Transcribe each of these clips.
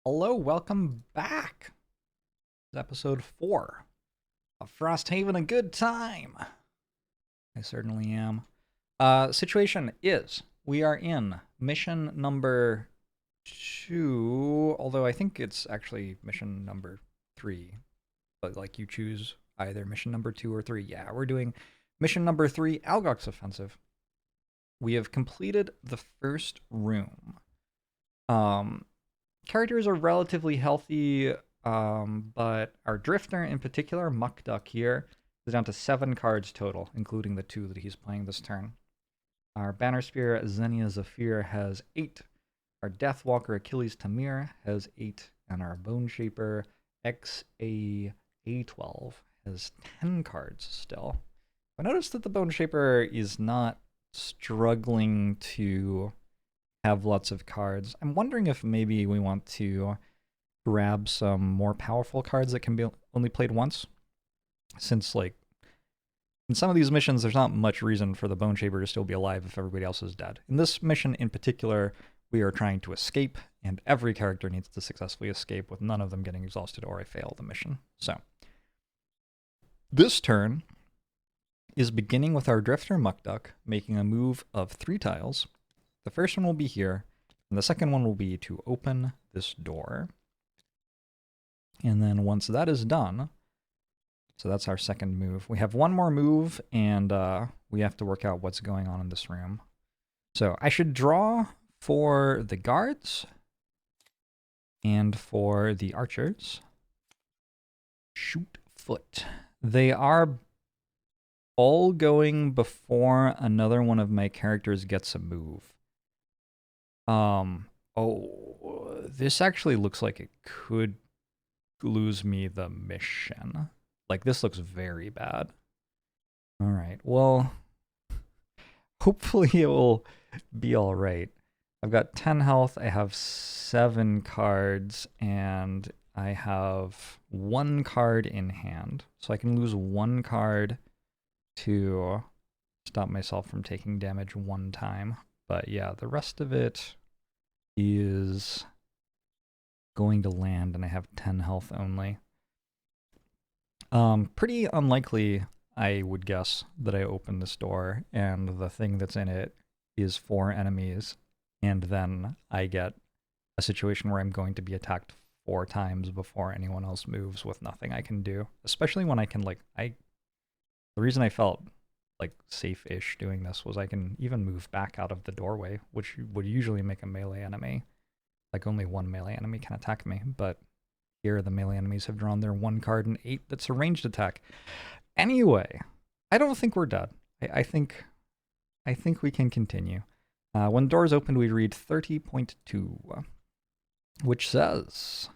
Hello, welcome back. It's episode 4 of Frosthaven, a good time. I certainly am. Situation is, we are in mission number 2, although I think it's actually mission number 3, but like you choose either mission number 2 or 3. Yeah, we're doing mission number 3, Algox Offensive. We have completed the first room. Characters are relatively healthy, but our drifter in particular, Muck Duck here, is down to 7 cards total, including the 2 that he's playing this turn. Our Banner Spear, Xenia Zephyr, has 8. Our Deathwalker, Achilles Tamir, has 8. And our Bone Shaper, XCOM, has 10 cards still. I noticed that the Bone Shaper is not struggling to have lots of cards. I'm wondering if maybe we want to grab some more powerful cards that can be only played once. Since, like, in some of these missions, there's not much reason for the Bone Shaper to still be alive if everybody else is dead. In this mission in particular, we are trying to escape, and every character needs to successfully escape with none of them getting exhausted or I fail the mission. So, this turn is beginning with our Drifter Muck Duck making a move of 3 tiles. The first one will be here, and the second one will be to open this door. And then once that is done, so that's our second move. We have one more move, and we have to work out what's going on in this room. So I should draw for the guards and for the archers. Shoot foot. They are all going before another one of my characters gets a move. This actually looks like it could lose me the mission. Like, this looks very bad. All right, well, hopefully it will be all right. I've got 10 health, I have 7 cards, and I have 1 card in hand. So I can lose 1 card to stop myself from taking damage 1 time. But yeah, the rest of it is going to land, and I have 10 health only. Pretty unlikely, I would guess, that I open this door, and the thing that's in it is 4 enemies, and then I get a situation where I'm going to be attacked 4 times before anyone else moves with nothing I can do. Especially when I can, like, the reason I felt like safe-ish doing this was I can even move back out of the doorway, which would usually make a melee enemy. Like, only 1 melee enemy can attack me, but here the melee enemies have drawn their 1 card and 8 that's a ranged attack. Anyway, I don't think we're dead. I think we can continue. When doors opened, we read 30.2, which says,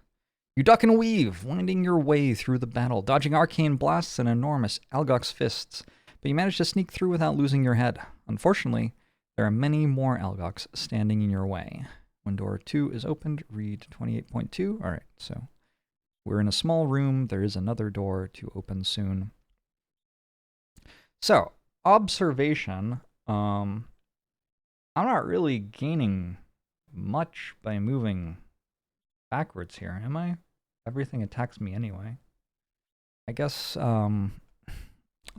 you duck and weave, winding your way through the battle, dodging arcane blasts and enormous Algox fists, but you manage to sneak through without losing your head. Unfortunately, there are many more Algox standing in your way. When door 2 is opened, read 28.2. All right, so we're in a small room. There is another door to open soon. So, observation. I'm not really gaining much by moving backwards here, am I? Everything attacks me anyway. I guess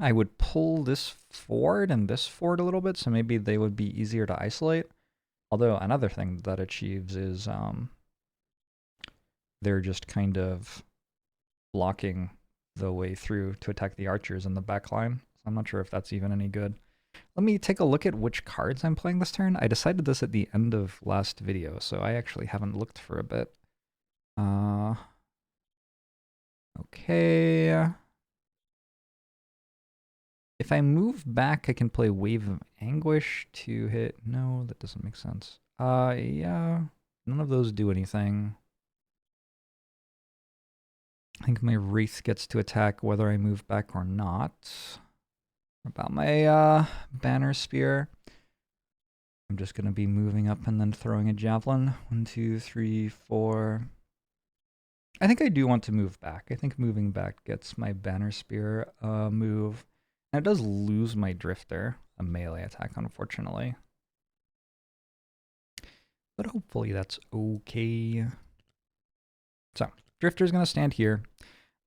I would pull this forward and this forward a little bit, so maybe they would be easier to isolate. Although another thing that achieves is they're just kind of blocking the way through to attack the archers in the back line. I'm not sure if that's even any good. Let me take a look at which cards I'm playing this turn. I decided this at the end of last video, so I actually haven't looked for a bit. Okay. If I move back, I can play Wave of Anguish to hit. No, that doesn't make sense. Yeah. None of those do anything. I think my Wraith gets to attack whether I move back or not. About my Banner Spear. I'm just going to be moving up and then throwing a Javelin. 1, 2, 3, 4. I think I do want to move back. I think moving back gets my Banner Spear move. And it does lose my Drifter, a melee attack, unfortunately. But hopefully that's okay. So Drifter's going to stand here.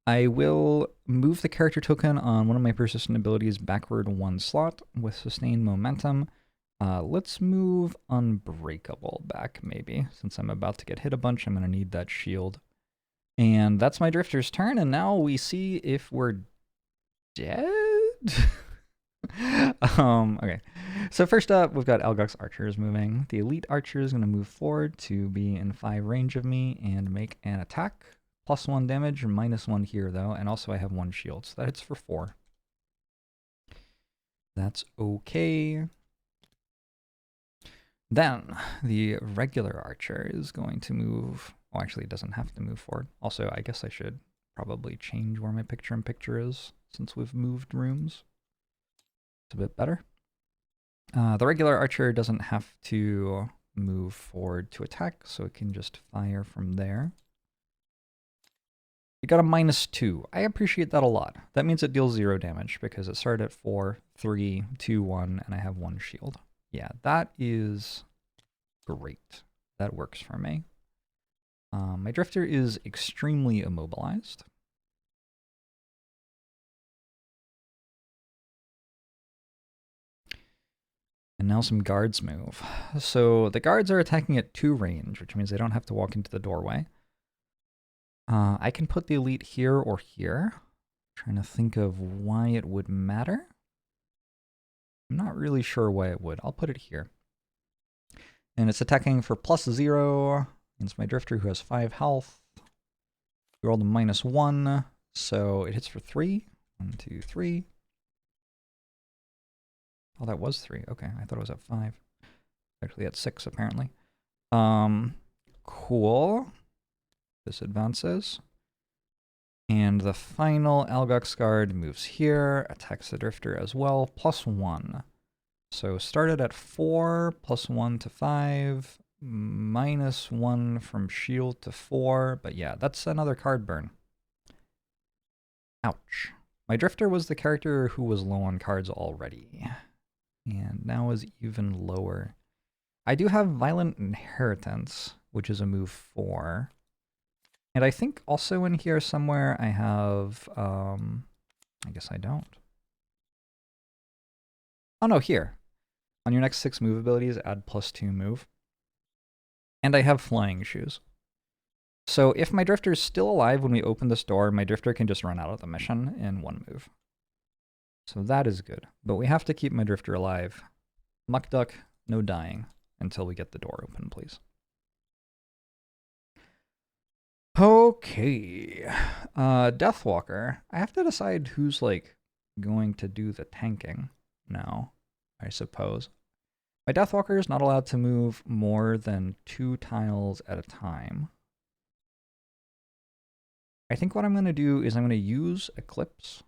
I will move the character token on one of my persistent abilities backward 1 slot with sustained momentum. Let's move Unbreakable back, maybe. Since I'm about to get hit a bunch, I'm going to need that shield. And that's my Drifter's turn, and now we see if we're dead? Okay. So first up, we've got Algox Archers moving. The Elite Archer is going to move forward to be in 5 range of me and make an attack. +1 damage, -1 here, though, and also I have 1 shield, so that hits for 4. That's okay. Then, the regular archer is going to move... Well, actually, it doesn't have to move forward. Also, I guess I should probably change where my picture-in-picture is, since we've moved rooms. It's a bit better. The regular archer doesn't have to move forward to attack, so it can just fire from there. We got a -2. I appreciate that a lot. That means it deals 0 damage because it started at 4, 3, 2, 1, and I have 1 shield. Yeah, that is great. That works for me. My Drifter is extremely immobilized. And now some guards move. So the guards are attacking at 2 range, which means they don't have to walk into the doorway. I can put the Elite here or here. Trying to think of why it would matter. I'm not really sure why it would. I'll put it here. And it's attacking for +0 against my Drifter, who has 5 health. We rolled a -1, so it hits for 3. 1, 2, 3. Oh, that was 3. Okay, I thought it was at 5. Actually at 6, apparently. Cool. This advances. And the final Algox guard moves here, attacks the Drifter as well, +1. So started at 4, +1 to 5, -1 from shield to 4, but yeah, that's another card burn. Ouch. My Drifter was the character who was low on cards already, and now is even lower. I do have Violent Inheritance, which is a move 4. And I think also in here somewhere I have, I guess I don't. Oh no, here. On your next 6 move abilities, add +2 move. And I have Flying Shoes. So if my Drifter is still alive when we open this door, my Drifter can just run out of the mission in 1 move. So that is good. But we have to keep my Drifter alive. Muck Duck, no dying until we get the door open, please. Okay. Deathwalker. I have to decide who's, like, going to do the tanking now, I suppose. My Deathwalker is not allowed to move more than 2 tiles at a time. I think what I'm going to do is I'm going to use Eclipse.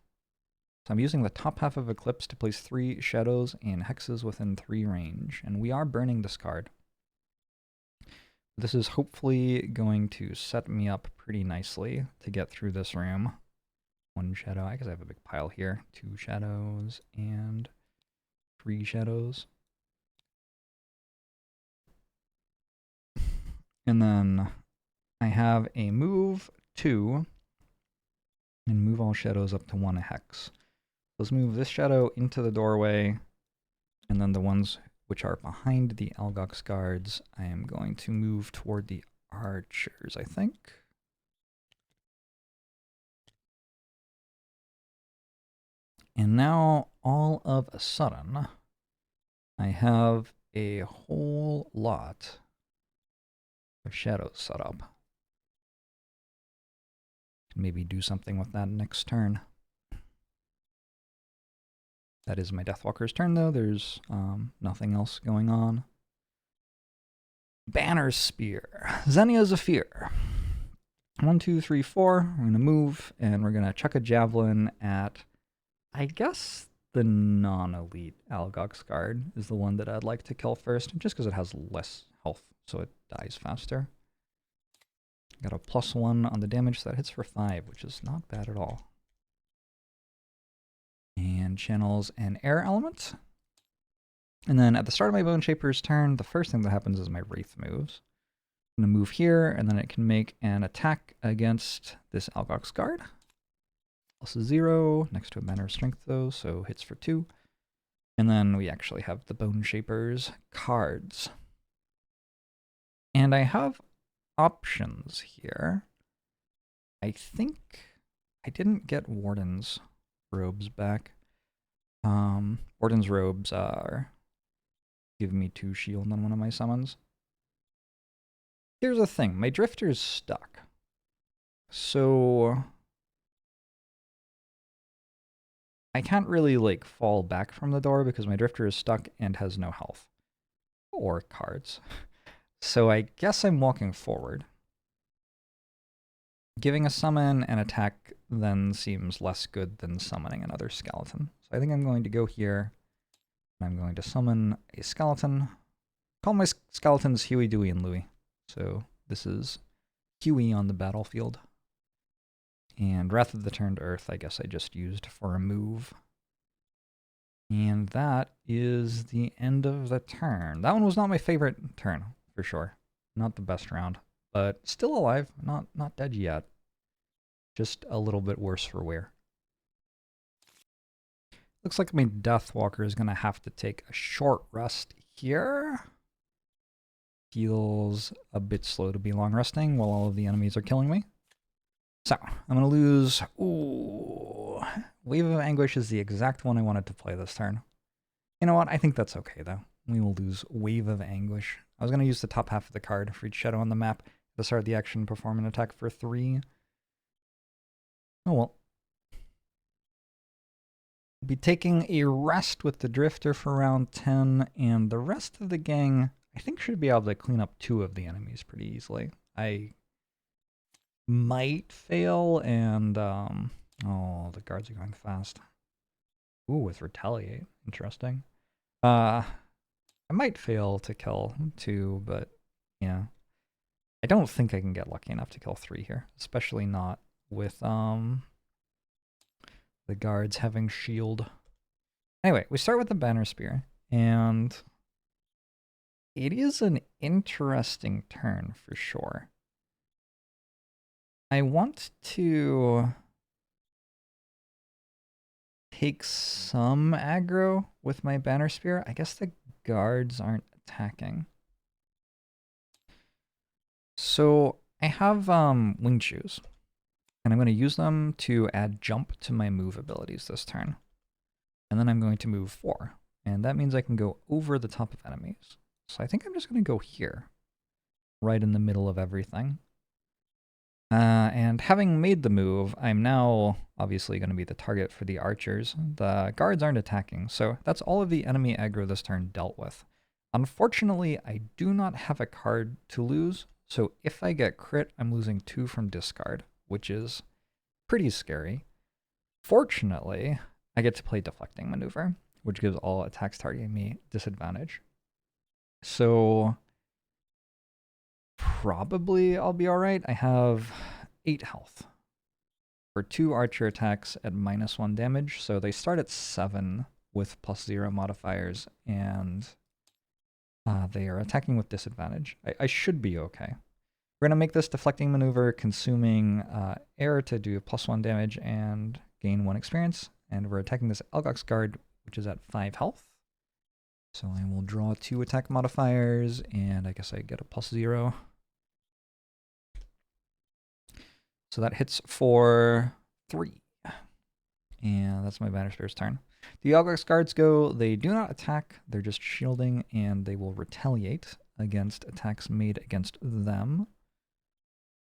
So I'm using the top half of Eclipse to place 3 shadows and hexes within 3 range, and we are burning this card. This is hopefully going to set me up pretty nicely to get through this room. 1 shadow. I guess I have a big pile here. 2 shadows and 3 shadows. And then I have a move 2 and move all shadows up to 1 hex. Let's move this shadow into the doorway, and then the ones which are behind the Algox guards, I am going to move toward the archers, I think. And now, all of a sudden, I have a whole lot of shadows set up. Maybe do something with that next turn. That is my Deathwalker's turn, though. There's nothing else going on. Banner Spear. Xenia Zephyr. 1, 2, 3, 4. We're going to move, and we're going to chuck a javelin at, I guess, the non-elite Algox guard is the one that I'd like to kill first, just because it has less health, so it dies faster. Got a +1 on the damage, so that hits for 5, which is not bad at all. And channels an air element. And then at the start of my Bone Shaper's turn, the first thing that happens is my Wraith moves. I'm going to move here, and then it can make an attack against this Algox guard. +0, next to a banner of strength though, so hits for 2. And then we actually have the Bone Shaper's cards. And I have options here. I think I didn't get Warden's robes back. Warden's robes are giving me 2 shield on one of my summons. Here's the thing, my Drifter is stuck. So I can't really like fall back from the door because my Drifter is stuck and has no health or cards. So I guess I'm walking forward. Giving a summon and attack then seems less good than summoning another skeleton. So I think I'm going to go here, and I'm going to summon a skeleton. Call my skeletons Huey, Dewey, and Louie. So this is Huey on the battlefield. And Wrath of the Turned Earth, I guess I just used for a move. And that is the end of the turn. That one was not my favorite turn, for sure. Not the best round, but still alive, not dead yet. Just a little bit worse for wear. Looks like my Deathwalker is going to have to take a short rest here. Feels a bit slow to be long resting while all of the enemies are killing me. So, I'm going to lose... Ooh. Wave of Anguish is the exact one I wanted to play this turn. You know what? I think that's okay, though. We will lose Wave of Anguish. I was going to use the top half of the card for each shadow on the map at the start of the action, perform an attack for 3. Oh well. We'll be taking a rest with the Drifter for round 10, and the rest of the gang, I think, should be able to clean up 2 of the enemies pretty easily. I might fail, and, oh, the guards are going fast. Ooh, with Retaliate. Interesting. I might fail to kill 2, but, yeah. I don't think I can get lucky enough to kill 3 here, especially not with, the guards having shield. Anyway, we start with the Banner Spear, and it is an interesting turn for sure. I want to take some aggro with my Banner Spear. I guess the guards aren't attacking. So I have Wing Shoes, and I'm going to use them to add jump to my move abilities this turn. And then I'm going to move 4, and that means I can go over the top of enemies. So I think I'm just going to go here, right in the middle of everything. And having made the move, I'm now obviously going to be the target for the archers. The guards aren't attacking, so that's all of the enemy aggro this turn dealt with. Unfortunately, I do not have a card to lose, so if I get crit, I'm losing 2 from discard, which is pretty scary. Fortunately, I get to play Deflecting Maneuver, which gives all attacks targeting me disadvantage. So probably I'll be alright. I have 8 health for 2 archer attacks at -1 damage, so they start at 7 with +0 modifiers, and they are attacking with disadvantage. I should be okay. We're going to make this Deflecting Maneuver, consuming air to do +1 damage and gain 1 experience, and we're attacking this Algox guard, which is at 5 health. So I will draw 2 attack modifiers, and I guess I get a +0. So that hits for 3. And that's my Banner Spear's turn. The Algox guards go, they do not attack, they're just shielding, and they will retaliate against attacks made against them.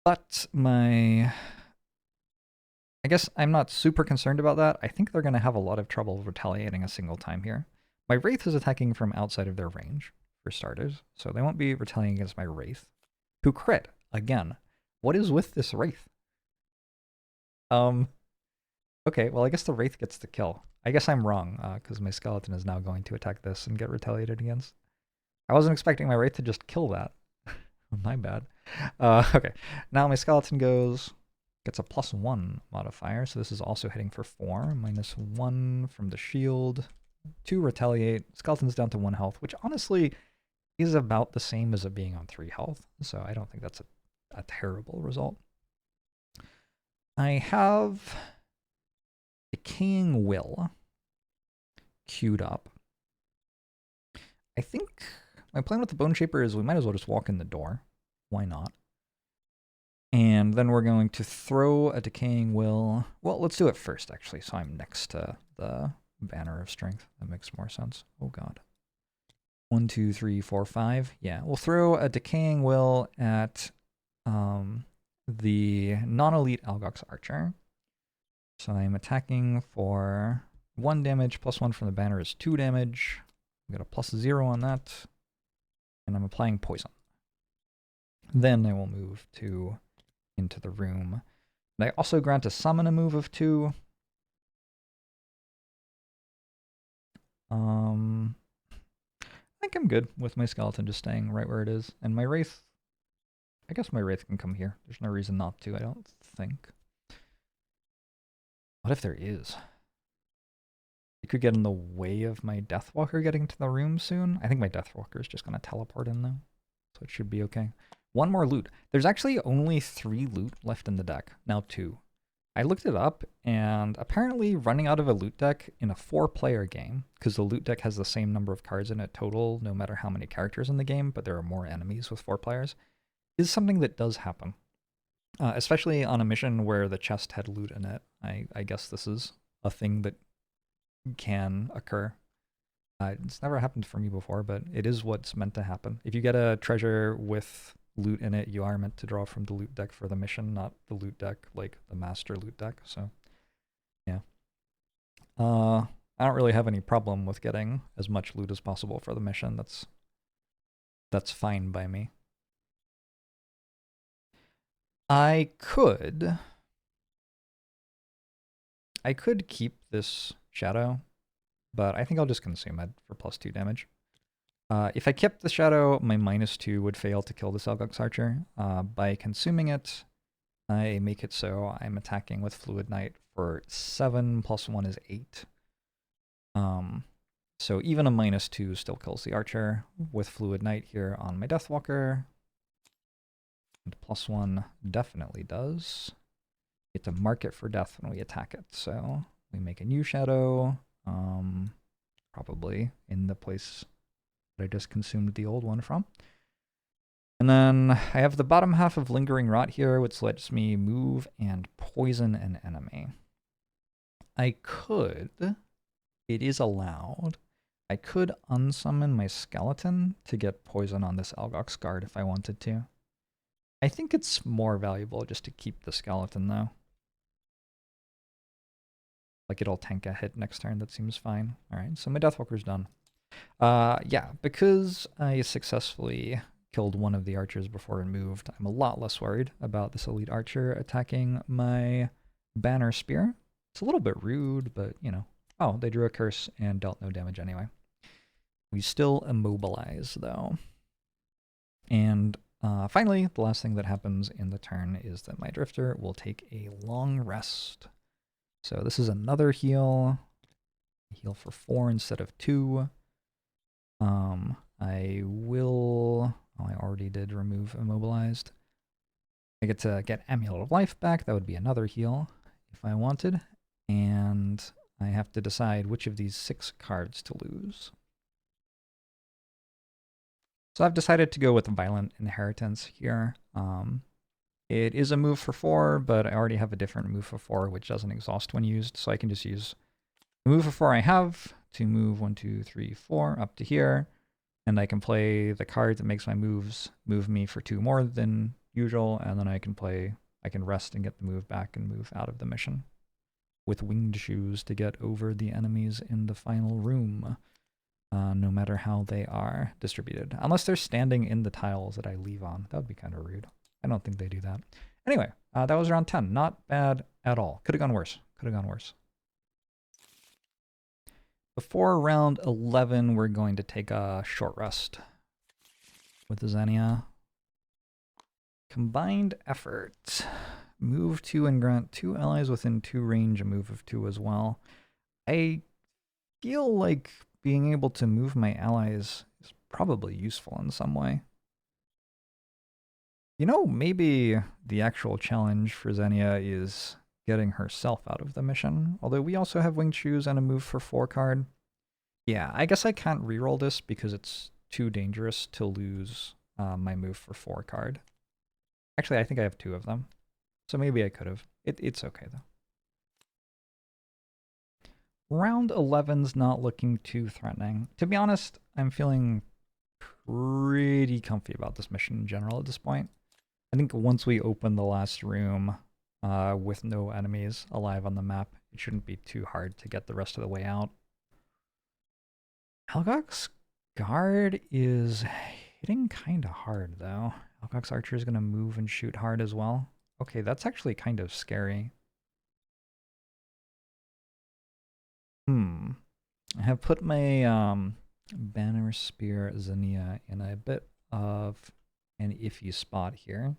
But I guess I'm not super concerned about that. I think they're going to have a lot of trouble retaliating a single time here. My Wraith is attacking from outside of their range, for starters, so they won't be retaliating against my Wraith, who crit, again. What is with this Wraith? Okay, well I guess the Wraith gets the kill. I guess I'm wrong, because my Skeleton is now going to attack this and get retaliated against. I wasn't expecting my Wraith to just kill that. My bad. Okay, now my Skeleton gets a +1 modifier, so this is also hitting for 4, -1 from the shield, 2 retaliate. Skeleton's down to 1 health, which honestly is about the same as it being on 3 health, so I don't think that's a terrible result. I have Decaying Will queued up. I think my plan with the Bone Shaper is we might as well just walk in the door. Why not? And then we're going to throw a Decaying Will. Well, let's do it first, actually, so I'm next to the Banner of Strength. That makes more sense. Oh, God. 1, 2, 3, 4, 5. Yeah, we'll throw a Decaying Will at the non-elite Algox Archer. So I'm attacking for 1 damage, plus 1 from the banner is 2 damage. I got a +0 on that. And I'm applying poison. Then I will move into the room. And I also grant a summon a move of 2. I think I'm good with my skeleton just staying right where it is. And my wraith, I guess my wraith can come here. There's no reason not to, I don't think. What if there is? It could get in the way of my Deathwalker getting to the room soon. I think my Deathwalker is just going to teleport in though. So it should be okay. 1 more loot. There's actually only 3 loot left in the deck. Now 2. I looked it up, and apparently running out of a loot deck in a 4-player game, because the loot deck has the same number of cards in it total, no matter how many characters in the game, but there are more enemies with 4 players, is something that does happen. Especially on a mission where the chest had loot in it. I guess this is a thing that can occur. It's never happened for me before, but it is what's meant to happen. If you get a treasure with loot in it, you are meant to draw from the loot deck for the mission, not the loot deck like the master loot deck. So yeah, I don't really have any problem with getting as much loot as possible for the mission. That's fine by me. I could keep this shadow, but I think I'll just consume it for +2 damage. If I kept the shadow, my -2 would fail to kill this Algox Archer. By consuming it, I make it so I'm attacking with Fluid Knight for 7 + 1 is 8. So even a -2 still kills the Archer with Fluid Knight here on my Deathwalker. And +1 definitely does. Get to mark it for death when we attack it. So we make a new shadow, probably in the place that I just consumed the old one from. And then I have the bottom half of Lingering Rot here, which lets me move and poison an enemy. I could, it is allowed, I could unsummon my skeleton to get poison on this Algox guard if I wanted to. I think it's more valuable just to keep the skeleton though. Like it'll tank a hit next turn, that seems fine. Alright, so my Deathwalker's done. Yeah, because I successfully killed one of the archers before it moved, I'm a lot less worried about this elite archer attacking my banner spear. It's a little bit rude, but you know. Oh, they drew a curse and dealt no damage anyway. We still immobilize though. And finally, the last thing that happens in the turn is that my drifter will take a long rest. So this is another heal. Heal for 4 instead of 2. I will... Oh, I already did remove immobilized. I get to get Amulet of Life back. That would be another heal if I wanted. And I have to decide which of these 6 cards to lose. So I've decided to go with Violent Inheritance here. It is a move for 4, but I already have a different move for 4, which doesn't exhaust when used. So I can just use the move for 4 I have to move 1, 2, 3, 4 up to here. And I can play the card that makes my moves move me for 2 more than usual. And then I can rest and get the move back and move out of the mission with Winged Shoes to get over the enemies in the final room. No matter how they are distributed. Unless they're standing in the tiles that I leave on. That would be kind of rude. I don't think they do that. Anyway, that was round 10. Not bad at all. Could have gone worse. Could have gone worse. Before round 11, we're going to take a short rest with the Xenia. Combined effort. Move 2 and grant 2 allies within 2 range, a move of 2 as well. I feel like being able to move my allies is probably useful in some way. You know, maybe the actual challenge for Xenia is getting herself out of the mission. Although we also have Winged Shoes and a move for 4 card. Yeah, I guess I can't reroll this because it's too dangerous to lose my move for 4 card. Actually, I think I have 2 of them. So maybe I could have. It's okay, though. Round 11's not looking too threatening. To be honest, I'm feeling pretty comfy about this mission in general at this point. I think once we open the last room with no enemies alive on the map, it shouldn't be too hard to get the rest of the way out. Algox Guard is hitting kind of hard, though. Algox Archer is going to move and shoot hard as well. Okay, that's actually kind of scary. I have put my Banner Spear Xenia in a bit of an iffy spot here.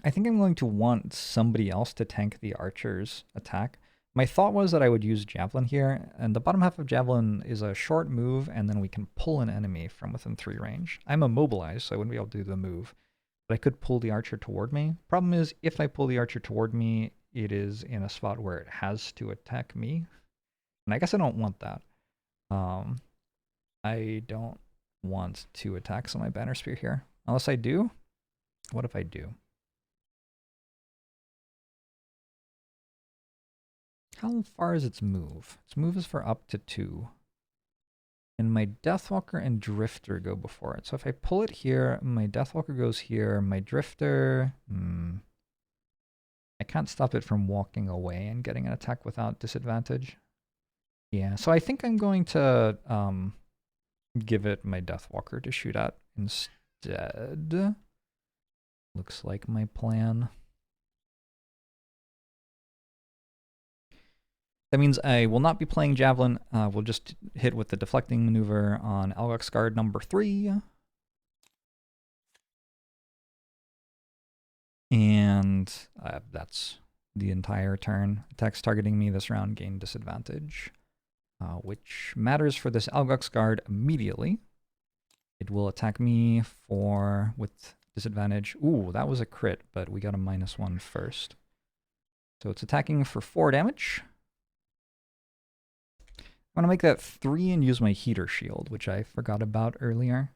I think I'm going to want somebody else to tank the archer's attack. My thought was that I would use Javelin here, and the bottom half of Javelin is a short move, and then we can pull an enemy from within 3 range. I'm immobilized, so I wouldn't be able to do the move, but I could pull the archer toward me. Problem is, if I pull the archer toward me, it is in a spot where it has to attack me, and I guess I don't want that. I don't want 2 attacks on my Banner Spear here. Unless I do? What if I do? How far is its move? Its move is for up to 2. And my Deathwalker and Drifter go before it. So if I pull it here, my Deathwalker goes here, my Drifter... I can't stop it from walking away and getting an attack without disadvantage. Yeah, so I think I'm going to give it my Deathwalker to shoot at instead. Looks like my plan. That means I will not be playing Javelin. We'll just hit with the deflecting maneuver on Algox Guard number 3. And that's the entire turn. Attacks targeting me this round gain disadvantage, which matters for this Algox Guard immediately. It will attack me with disadvantage. Ooh, that was a crit, but we got a -1 first. So it's attacking for 4 damage. I'm going to make that 3 and use my Heater Shield, which I forgot about earlier.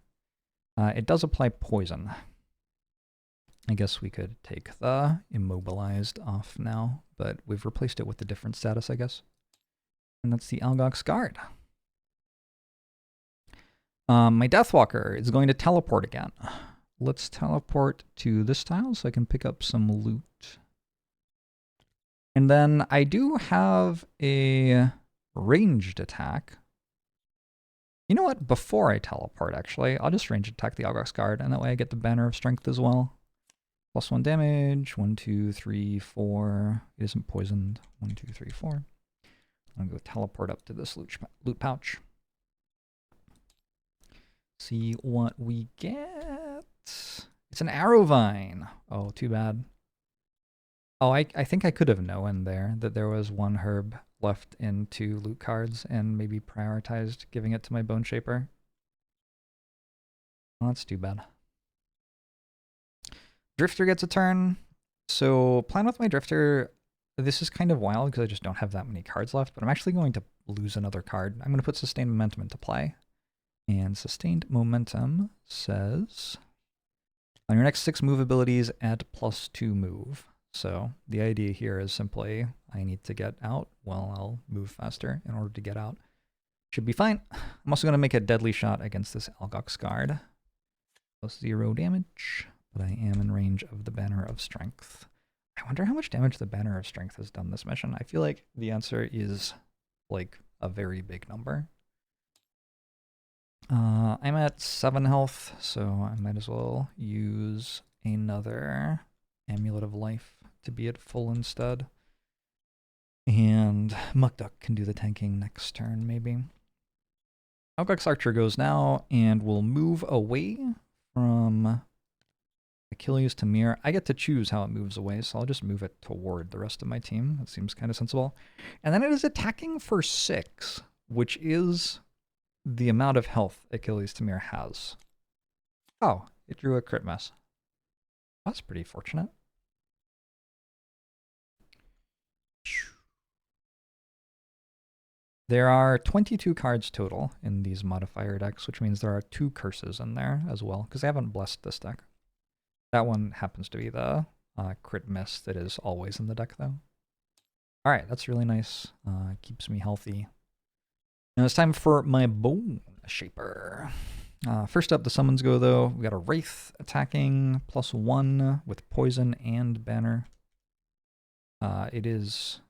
It does apply poison. I guess we could take the immobilized off now, but we've replaced it with a different status, I guess. And that's the Algox Guard. My Deathwalker is going to teleport again. Let's teleport to this tile so I can pick up some loot. And then I do have a ranged attack. You know what? Before I teleport, actually, I'll just ranged attack the Algox Guard, and that way I get the Banner of Strength as well. +1 damage. 1, 2, 3, 4. It isn't poisoned. 1, 2, 3, 4. I'm going to go teleport up to this loot pouch. See what we get. It's an Arrow Vine. Oh, too bad. Oh, I think I could have known there that there was 1 herb left in 2 loot cards and maybe prioritized giving it to my Bone Shaper. Well, that's too bad. Drifter gets a turn. So plan with my Drifter. This is kind of wild because I just don't have that many cards left, but I'm actually going to lose another card. I'm going to put Sustained Momentum into play. And Sustained Momentum says, on your next 6 move abilities, add +2 move. So the idea here is simply, I need to get out. Well, I'll move faster in order to get out. Should be fine. I'm also going to make a deadly shot against this Algox Guard. +0 damage, but I am in range of the Banner of Strength. I wonder how much damage the Banner of Strength has done this mission. I feel like the answer is like a very big number. I'm at 7 health, so I might as well use another Amulet of Life to be at full instead. And Muckduck can do the tanking next turn, maybe. Algox Archer goes now, and will move away from Achilles to Mir. I get to choose how it moves away, so I'll just move it toward the rest of my team. That seems kind of sensible. And then it is attacking for 6, which is the amount of health Achilles Tamir has. Oh, it drew a crit miss. That's pretty fortunate. There are 22 cards total in these modifier decks, which means there are 2 curses in there as well, because I haven't blessed this deck. That one happens to be the crit miss that is always in the deck, though. All right, that's really nice. Keeps me healthy. Now it's time for my Bone Shaper. First up, the summons go, though. We got a Wraith attacking +1 with poison and banner. It is...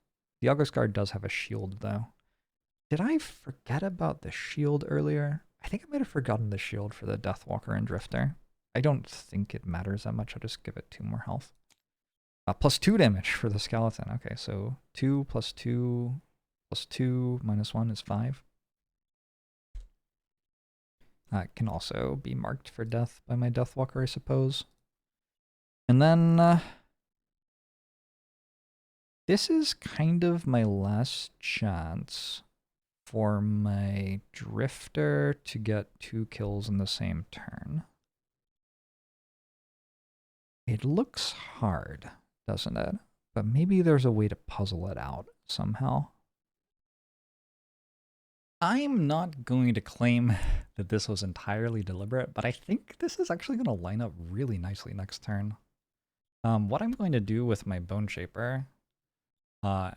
The Algox card does have a shield, though. Did I forget about the shield earlier? I think I might have forgotten the shield for the Deathwalker and Drifter. I don't think it matters that much. I'll just give it 2 more health. +2 damage for the skeleton. Okay, so 2 + 2 + 2 -1 is 5. It can also be marked for death by my Deathwalker, I suppose. And then this is kind of my last chance for my Drifter to get 2 kills in the same turn. It looks hard, doesn't it? But maybe there's a way to puzzle it out somehow. I'm not going to claim that this was entirely deliberate, but I think this is actually going to line up really nicely next turn. What I'm going to do with my Bone Shaper, and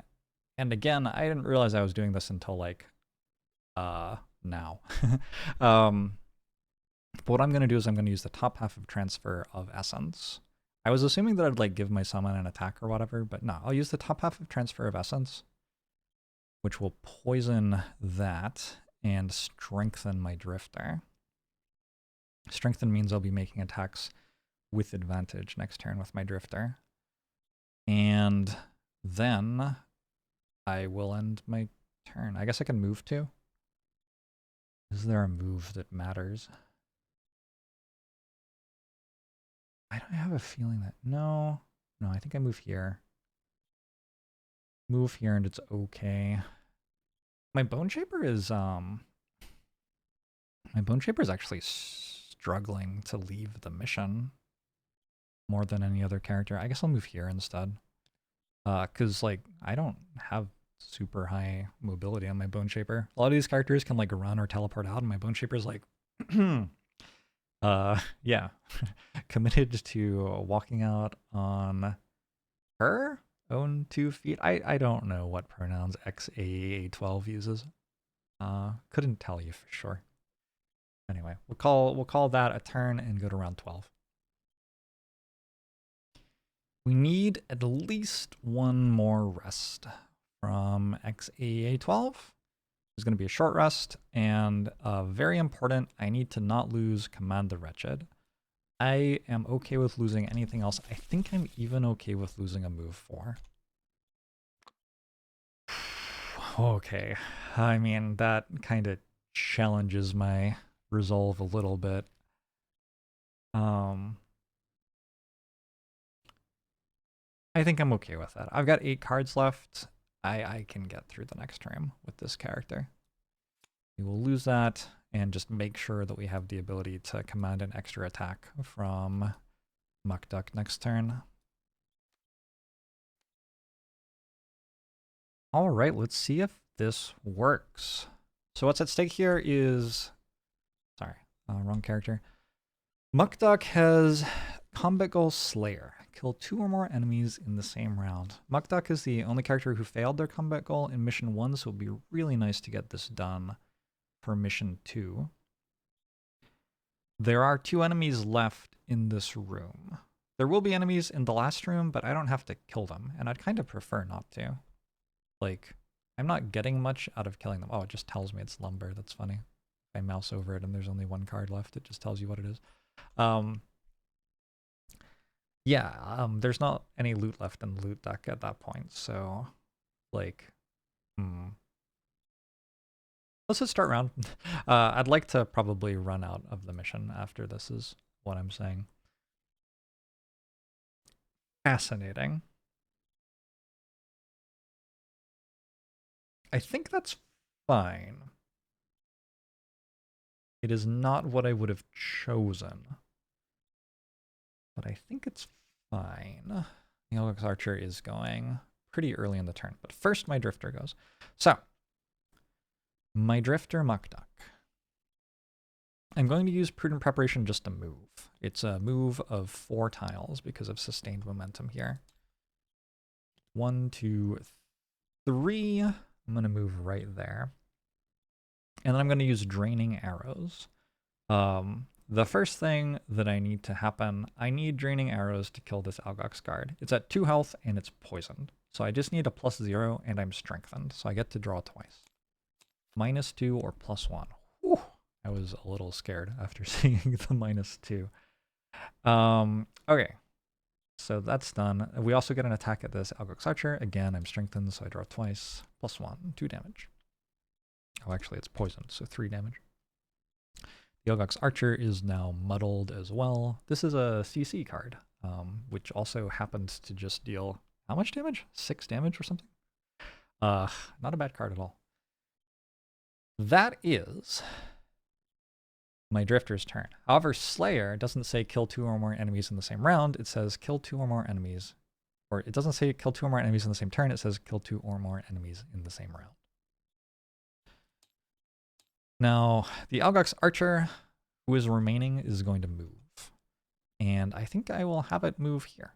again, I didn't realize I was doing this until like now. But what I'm going to do is I'm going to use the top half of Transfer of Essence. I was assuming that I'd like give my summon an attack or whatever, but no, I'll use the top half of Transfer of Essence, which will poison that and strengthen my Drifter. Strengthen means I'll be making attacks with advantage next turn with my Drifter. And then I will end my turn. I guess I can move too. Is there a move that matters? I don't have a feeling that... No, I think I move here. Move here and it's okay. My Bone Shaper is actually struggling to leave the mission more than any other character. I guess I'll move here instead. Cause like I don't have super high mobility on my Bone Shaper. A lot of these characters can like run or teleport out, and my Bone Shaper's like yeah. Committed to walking out on her own 2 feet. I don't know what pronouns XCOM uses. Couldn't tell you for sure. Anyway, we'll call that a turn and go to round 12. We need at least 1 more rest from XCOM. There's going to be a short rest, and very important, I need to not lose Command the Wretched. I am okay with losing anything else. I think I'm even okay with losing a move 4. Okay, I mean, that kind of challenges my resolve a little bit. I think I'm okay with that. I've got 8 cards left. I can get through the next turn with this character. We will lose that and just make sure that we have the ability to command an extra attack from Muck next turn. All right, let's see if this works. So what's at stake here is... Sorry, wrong character. Muck has Combat Goal Slayer. Kill 2 or more enemies in the same round. Muck is the only character who failed their combat goal in Mission 1, so it would be really nice to get this done for Mission 2. There are 2 enemies left in this room. There will be enemies in the last room, but I don't have to kill them, and I'd kind of prefer not to. Like, I'm not getting much out of killing them. Oh, it just tells me it's lumber. That's funny. If I mouse over it and there's only 1 card left, it just tells you what it is. Yeah, there's not any loot left in the loot deck at that point, so, like, let's just start round. I'd like to probably run out of the mission after this is what I'm saying. Fascinating. I think that's fine. It is not what I would have chosen, but I think it's fine. The Algox Archer is going pretty early in the turn, but first my Drifter goes. So, my Drifter Muckduck. I'm going to use Prudent Preparation just to move. It's a move of 4 tiles because of sustained momentum here. 1, 2, 3. I'm going to move right there. And then I'm going to use Draining Arrows. The first thing that I need to happen, I need Draining Arrows to kill this Algox guard. It's at 2 health and it's poisoned. So I just need a +0 and I'm strengthened. So I get to draw twice. -2 or +1. Whew. I was a little scared after seeing the -2. Okay. So that's done. We also get an attack at this Algox Archer. Again, I'm strengthened, so I draw twice. +1, 2 damage. Oh, actually, it's poisoned, so 3 damage. The Algox Archer is now muddled as well. This is a CC card, which also happens to just deal how much damage? 6 damage or something? Not a bad card at all. That is my Drifter's turn. However, Slayer doesn't say kill 2 or more enemies in the same round. It says kill 2 or more enemies. Or it doesn't say kill 2 or more enemies in the same turn. It says kill 2 or more enemies in the same round. Now, the Algox Archer, who is remaining, is going to move. And I think I will have it move here.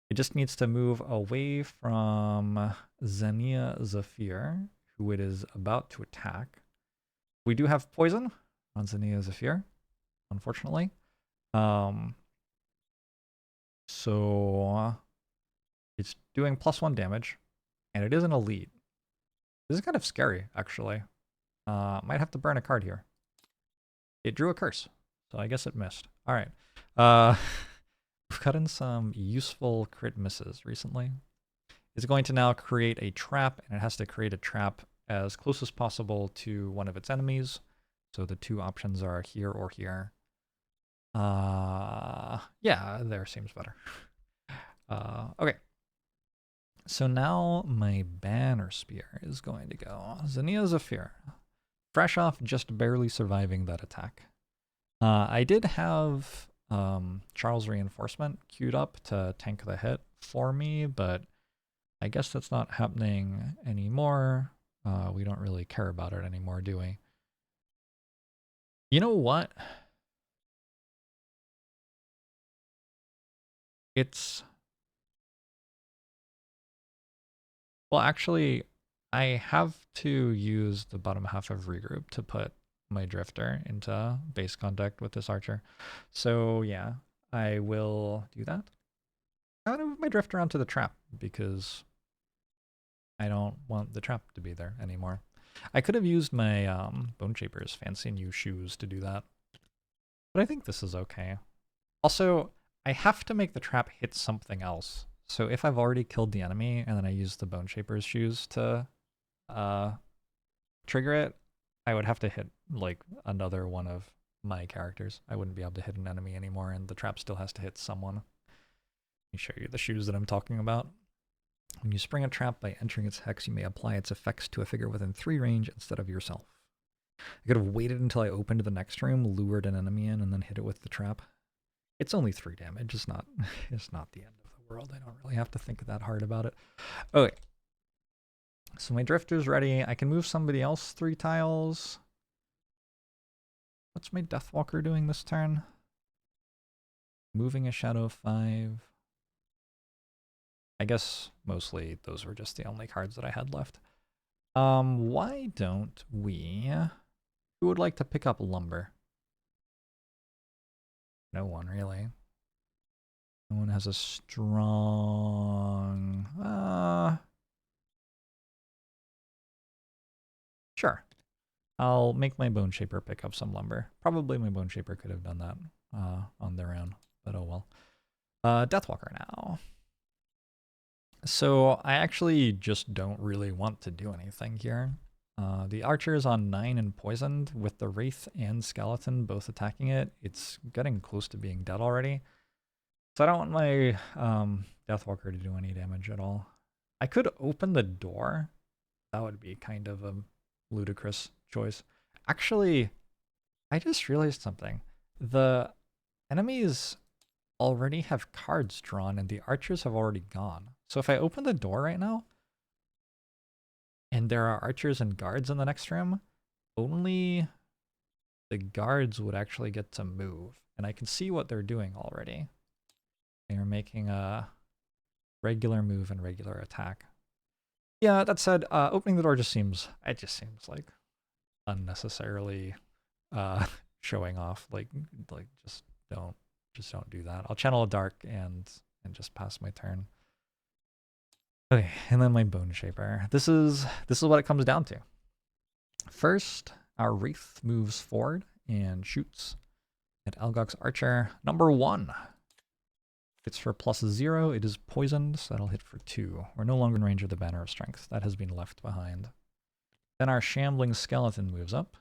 It just needs to move away from Xenia Zephyr, who it is about to attack. We do have poison on Xenia Zephyr, unfortunately. So it's doing +1 damage, and it is an elite. This is kind of scary, actually. Might have to burn a card here. It drew a curse, so I guess it missed. All right. We've gotten some useful crit misses recently. It's going to now create a trap, and it has to create a trap as close as possible to one of its enemies. So the 2 options are here or here. Yeah, there seems better. Okay. So now my Banner Spear is going to go. Xenia Zephyr. Fresh off just barely surviving that attack. I did have Charles Reinforcement queued up to tank the hit for me, but I guess that's not happening anymore. We don't really care about it anymore, do we? You know what? Well, actually, I have to use the bottom half of regroup to put my Drifter into base contact with this Archer. So yeah, I will do that. I'm gonna move my Drifter onto the trap because I don't want the trap to be there anymore. I could have used my Bone Shaper's fancy new shoes to do that, but I think this is okay. Also, I have to make the trap hit something else. So if I've already killed the enemy and then I use the Bone Shaper's shoes to trigger it, I would have to hit like another one of my characters. I wouldn't be able to hit an enemy anymore, and the trap still has to hit someone. Let me show you the shoes that I'm talking about. When you spring a trap by entering its hex, you may apply its effects to a figure within 3 range instead of yourself. I could have waited until I opened the next room, lured an enemy in, and then hit it with the trap. It's only 3 damage. It's not the end of the world. I don't really have to think that hard about it. Okay. So my Drifter's ready. I can move somebody else 3 tiles. What's my Deathwalker doing this turn? Moving a Shadow 5. I guess mostly those were just the only cards that I had left. Why don't we... Who would like to pick up Lumber? No one, really. No one has a strong... Sure. I'll make my Bone Shaper pick up some lumber. Probably my Bone Shaper could have done that on their own, but oh well. Deathwalker now. So I actually just don't really want to do anything here. The Archer is on 9 and poisoned. With the Wraith and Skeleton both attacking it, it's getting close to being dead already. So I don't want my Deathwalker to do any damage at all. I could open the door. That would be kind of a ludicrous choice. Actually, I just realized something. The enemies already have cards drawn and the archers have already gone. So if I open the door right now and there are archers and guards in the next room, only the guards would actually get to move. And I can see what they're doing already. They're making a regular move and regular attack. Yeah, that said, opening the door just seems like unnecessarily showing off. Like just don't do that. I'll channel a dark and just pass my turn. Okay, and then my Bone Shaper. This is what it comes down to. First, our Wraith moves forward and shoots at Algox Archer. Number 1. It's for +0. It is poisoned, so that'll hit for 2. We're no longer in range of the Banner of Strength. That has been left behind. Then our Shambling Skeleton moves up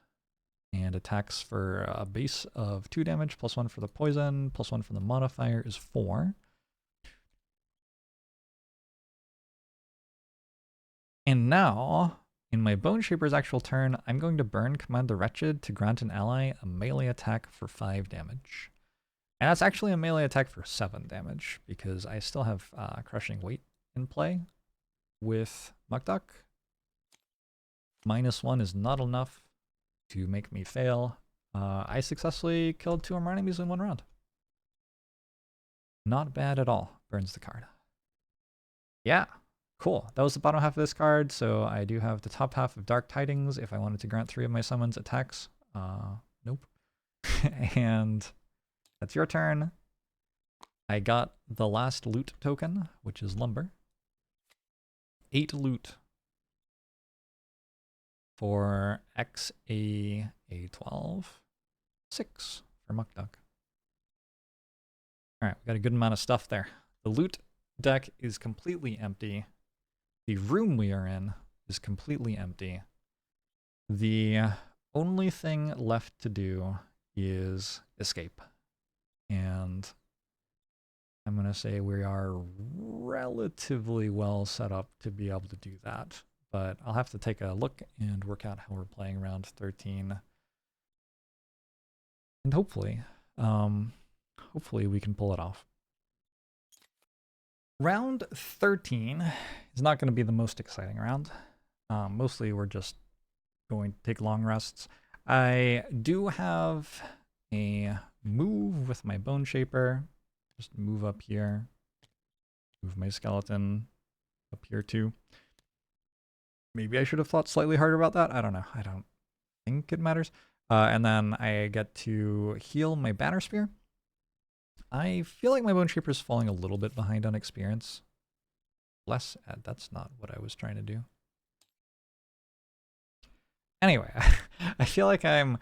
and attacks for a base of 2 damage, +1 for the poison, +1 for the modifier is 4. And now, in my Bone Shaper's actual turn, I'm going to burn Command the Wretched to grant an ally a melee attack for 5 damage. And that's actually a melee attack for 7 damage, because I still have Crushing Weight in play with Mukduk. -1 is not enough to make me fail. I successfully killed 2 of my enemies in 1 round. Not bad at all. Burns the card. Yeah, cool. That was the bottom half of this card, so I do have the top half of Dark Tidings if I wanted to grant 3 of my summons attacks. Nope. And that's your turn. I got the last loot token, which is lumber. 8 loot for XCOM 6 for Mukduk. Alright, we got a good amount of stuff there. The loot deck is completely empty. The room we are in is completely empty. The only thing left to do is escape. And I'm going to say we are relatively well set up to be able to do that. But I'll have to take a look and work out how we're playing round 13. And hopefully we can pull it off. Round 13 is not going to be the most exciting round. Mostly we're just going to take long rests. I do have a move with my Bone Shaper. Just move up here. Move my skeleton up here too. Maybe I should have thought slightly harder about that. I don't know. I don't think it matters. And then I get to heal my Banner Spear. I feel like my Bone Shaper is falling a little bit behind on experience. Less, that's not what I was trying to do. Anyway, I feel like I'm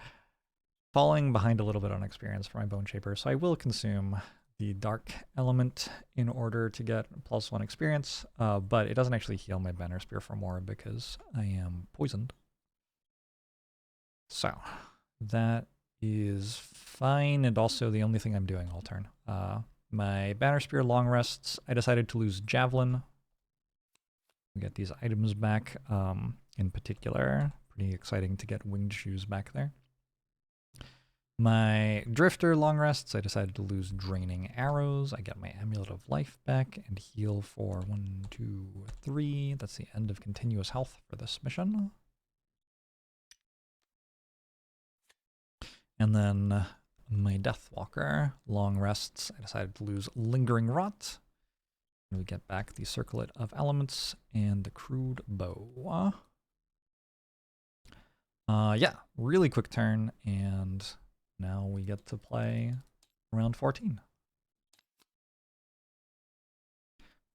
falling behind a little bit on experience for my Bone Shaper, so I will consume the Dark element in order to get +1 experience, but it doesn't actually heal my Banner Spear for more because I am poisoned. So, that is fine, and also the only thing I'm doing all turn. My Banner Spear long rests, I decided to lose Javelin. We get these items back, in particular. Pretty exciting to get Winged Shoes back there. My Drifter long rests, I decided to lose Draining Arrows. I get my Amulet of Life back and heal for 1, 2, 3. That's the end of continuous health for this mission. And then my Deathwalker long rests, I decided to lose Lingering Rot. And we get back the Circlet of Elements and the Crude Bow. Yeah, really quick turn, and now we get to play round 14.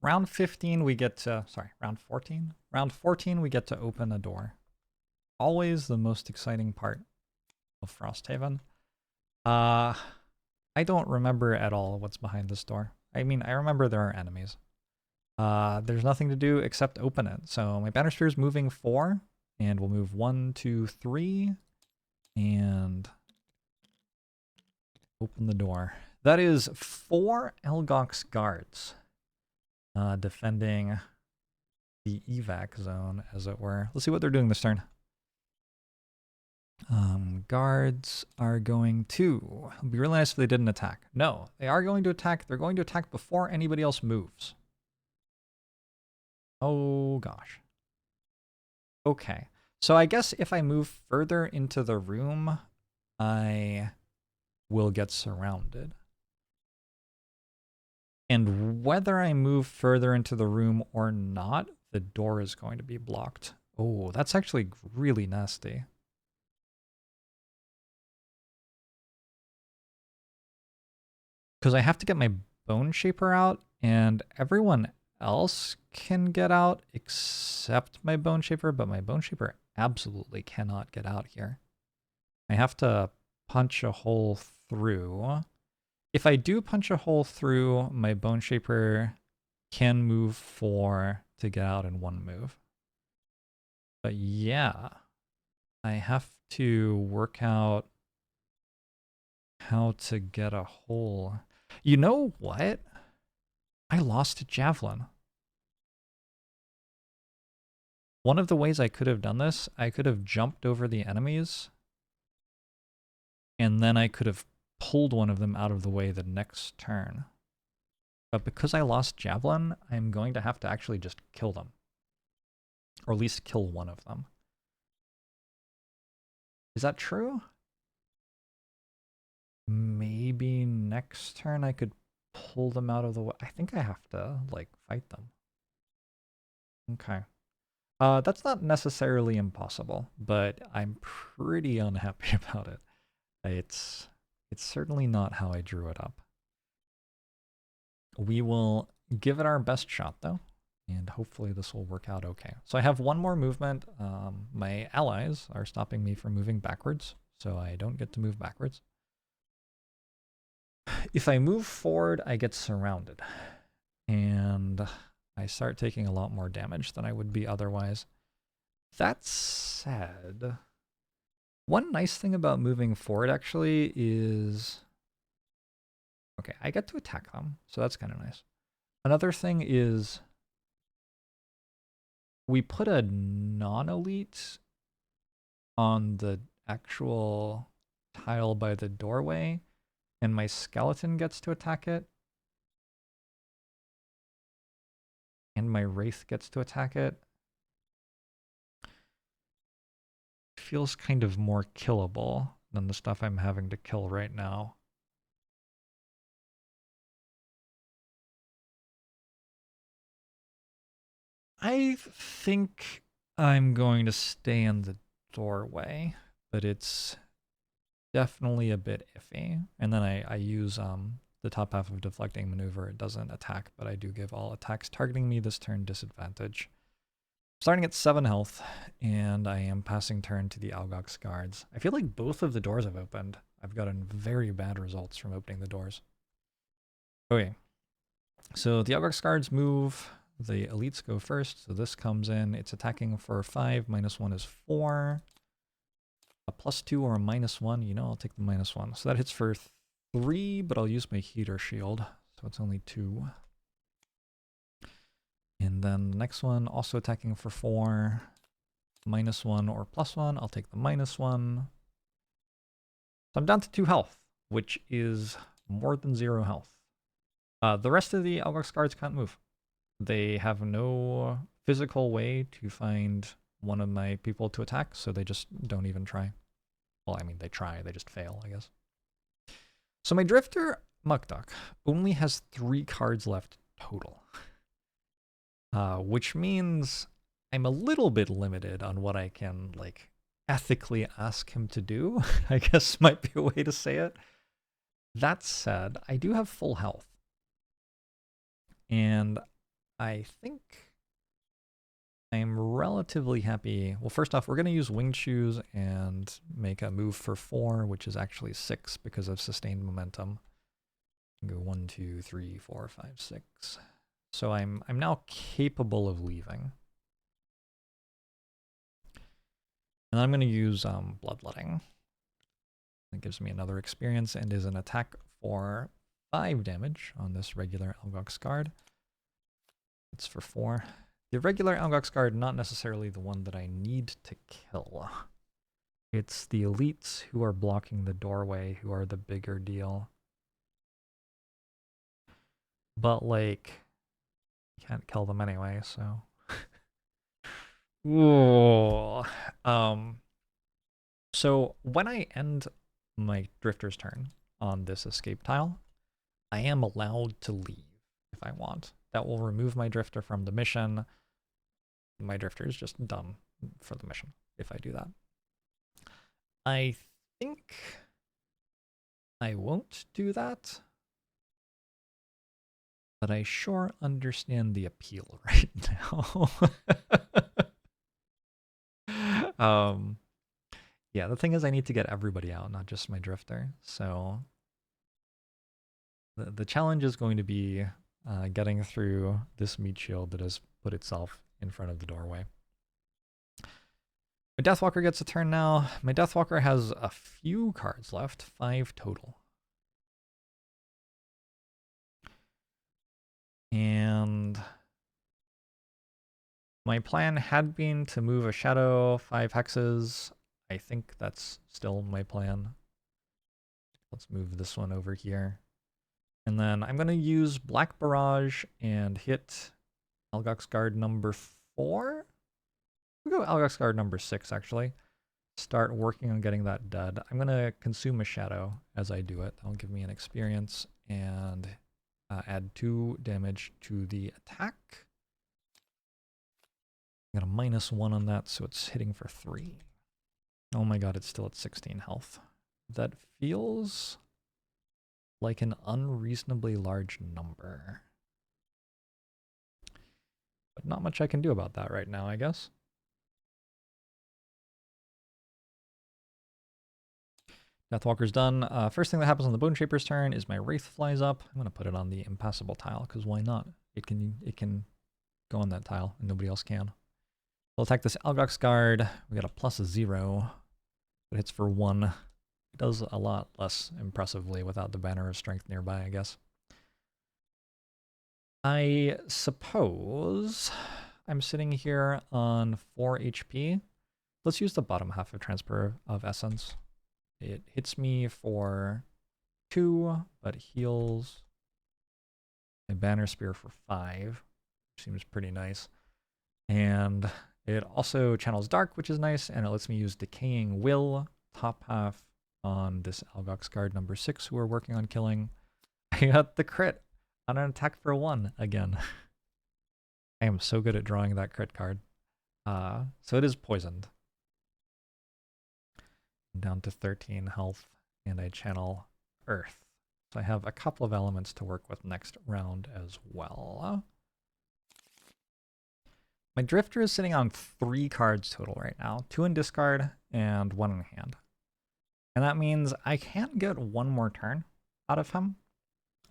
Round 15, we get to, sorry, round 14? Round 14, we get to open a door. Always the most exciting part of Frosthaven. I don't remember at all what's behind this door. I mean, I remember there are enemies. There's nothing to do except open it. So my Banner Spear is moving 4, and we'll move 1, 2, 3, and open the door. That is 4 Algox guards defending the evac zone, as it were. Let's see what they're doing this turn. Guards are going to. It'd be really nice if they didn't attack. No, they are going to attack. They're going to attack before anybody else moves. Oh gosh. Okay. So I guess if I move further into the room, I will get surrounded. And whether I move further into the room or not, the door is going to be blocked. Oh, that's actually really nasty. Because I have to get my Bone Shaper out, and everyone else can get out except my Bone Shaper, but my Bone Shaper absolutely cannot get out here. I have to punch a hole through. If I do punch a hole through, my Bone Shaper can move 4 to get out in 1 move. But yeah, I have to work out how to get a hole. You know what? I lost a javelin. One of the ways I could have done this, I could have jumped over the enemies, and then I could have pulled one of them out of the way the next turn. But because I lost javelin, I'm going to have to actually just kill them. Or at least kill one of them. Is that true? Maybe next turn I could pull them out of the way. I think I have to, like, fight them. Okay. That's not necessarily impossible, but I'm pretty unhappy about it. It's certainly not how I drew it up. We will give it our best shot, though, and hopefully this will work out okay. So I have one more movement. My allies are stopping me from moving backwards, so I don't get to move backwards. If I move forward, I get surrounded, and I start taking a lot more damage than I would be otherwise. That said, one nice thing about moving forward actually is, okay, I get to attack them, so that's kind of nice. Another thing is we put a non-elite on the actual tile by the doorway, and my skeleton gets to attack it, and my wraith gets to attack it. Feels kind of more killable than the stuff I'm having to kill right now. I think I'm going to stay in the doorway, but it's definitely a bit iffy. And then I use the top half of deflecting maneuver. It doesn't attack, but I do give all attacks targeting me this turn disadvantage. Starting at 7 health, and I am passing turn to the Algox guards. I feel like both of the doors have opened. I've gotten very bad results from opening the doors. Okay, so the Algox guards move. The elites go first, so this comes in. It's attacking for 5, -1 is 4. A +2 or a -1, you know, I'll take the -1. So that hits for 3, but I'll use my heater shield, so it's only 2. And then the next one, also attacking for 4, -1 or +1, I'll take the -1. So I'm down to 2 health, which is more than 0 health. The rest of the Algox guards can't move. They have no physical way to find one of my people to attack, so they just don't even try. Well, I mean, they try, they just fail, I guess. So my Drifter Mukduk only has 3 cards left total. Which means I'm a little bit limited on what I can, like, ethically ask him to do, I guess might be a way to say it. That said, I do have full health. And I think I'm relatively happy. Well, first off, we're going to use Winged Shoes and make a move for 4, which is actually 6 because of sustained momentum. Go 1, 2, 3, 4, 5, 6. So I'm now capable of leaving. And I'm going to use Bloodletting. That gives me another experience and is an attack for 5 damage on this regular Algox guard. It's for 4. The regular Algox guard, not necessarily the one that I need to kill. It's the elites who are blocking the doorway who are the bigger deal. But, like, you can't kill them anyway, so... Ooh. So when I end my Drifter's turn on this escape tile, I am allowed to leave if I want. That will remove my Drifter from the mission. My Drifter is just done for the mission if I do that. I think I won't do that, but I sure understand the appeal right now. Yeah, the thing is I need to get everybody out, not just my Drifter. So the challenge is going to be getting through this meat shield that has put itself in front of the doorway. My Deathwalker gets a turn now. My Deathwalker has a few cards left, 5 total. And my plan had been to move a shadow 5 hexes. I think that's still my plan. Let's move this one over here. And then I'm going to use Black Barrage and hit Algox Guard number 4. We'll go Algox Guard number 6, actually. Start working on getting that dead. I'm going to consume a shadow as I do it. That'll give me an experience and add 2 damage to the attack. I got a -1 on that, so it's hitting for 3. Oh my god, it's still at 16 health. That feels like an unreasonably large number. But not much I can do about that right now, I guess. Deathwalker's done. First thing that happens on the Bone Shaper's turn is my Wraith flies up. I'm going to put it on the impassable tile, because why not? It can go on that tile, and nobody else can. We'll attack this Algox Guard. We got a +0. It hits for 1. It does a lot less impressively without the Banner of Strength nearby, I guess. I suppose I'm sitting here on 4 HP. Let's use the bottom half of Transfer of Essence. It hits me for 2, but heals my Banner Spear for 5. Seems pretty nice. And it also channels Dark, which is nice, and it lets me use Decaying Will, top half, on this Algox Guard number 6, who we're working on killing. I got the crit on an attack for 1 again. I am so good at drawing that crit card. So it is poisoned. I'm down to 13 health, and I channel Earth. So I have a couple of elements to work with next round as well. My Drifter is sitting on 3 cards total right now. 2 in discard and 1 in hand. And that means I can get 1 more turn out of him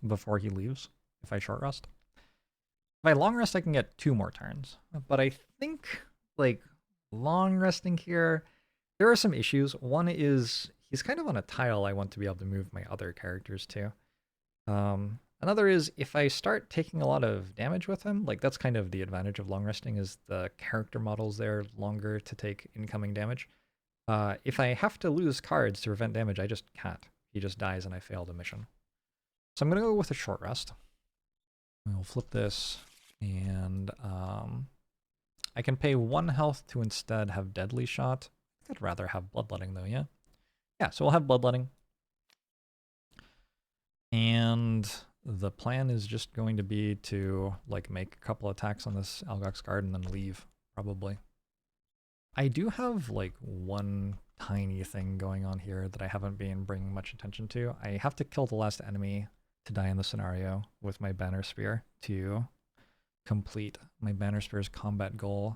before he leaves if I short rest. If I long rest, I can get 2 more turns. But I think, like, long resting here, there are some issues. One is he's kind of on a tile I want to be able to move my other characters to. Another is if I start taking a lot of damage with him, like that's kind of the advantage of long resting, is the character models there longer to take incoming damage. If I have to lose cards to prevent damage, I just can't. He just dies and I fail the mission. So I'm going to go with a short rest. We'll flip this, and I can pay 1 health to instead have Deadly Shot. I'd rather have Bloodletting though, yeah? Yeah, so we'll have Bloodletting. And the plan is just going to be to like make a couple attacks on this Algox Guard and then leave, probably. I do have like one tiny thing going on here that I haven't been bringing much attention to. I have to kill the last enemy to die in the scenario with my Banner Spear to complete my Banner Spear's combat goal.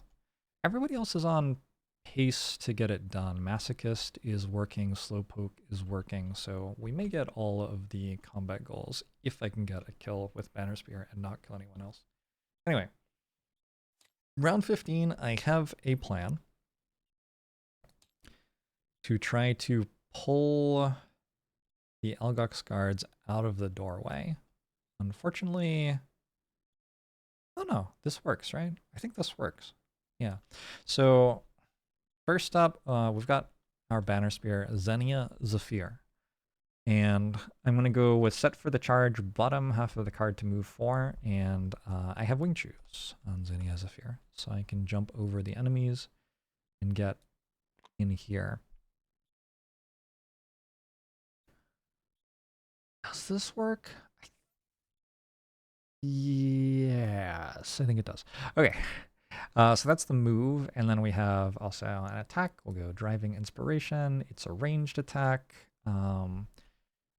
Everybody else is on pace to get it done. Masochist is working, Slowpoke is working, so we may get all of the combat goals if I can get a kill with Banner Spear and not kill anyone else. Anyway, round 15, I have a plan to try to pull the Algox guards out of the doorway. Unfortunately, oh no, this works, right? I think this works. Yeah. So first up, we've got our banner spear, Xenia Zephyr. And I'm going to go with set for the charge, bottom half of the card to move 4, and I have wing choose on Xenia Zephyr. So I can jump over the enemies and get in here. Does this work? Yes, I think it does. Okay, so that's the move, and then we have also an attack. We'll go driving inspiration. It's a ranged attack.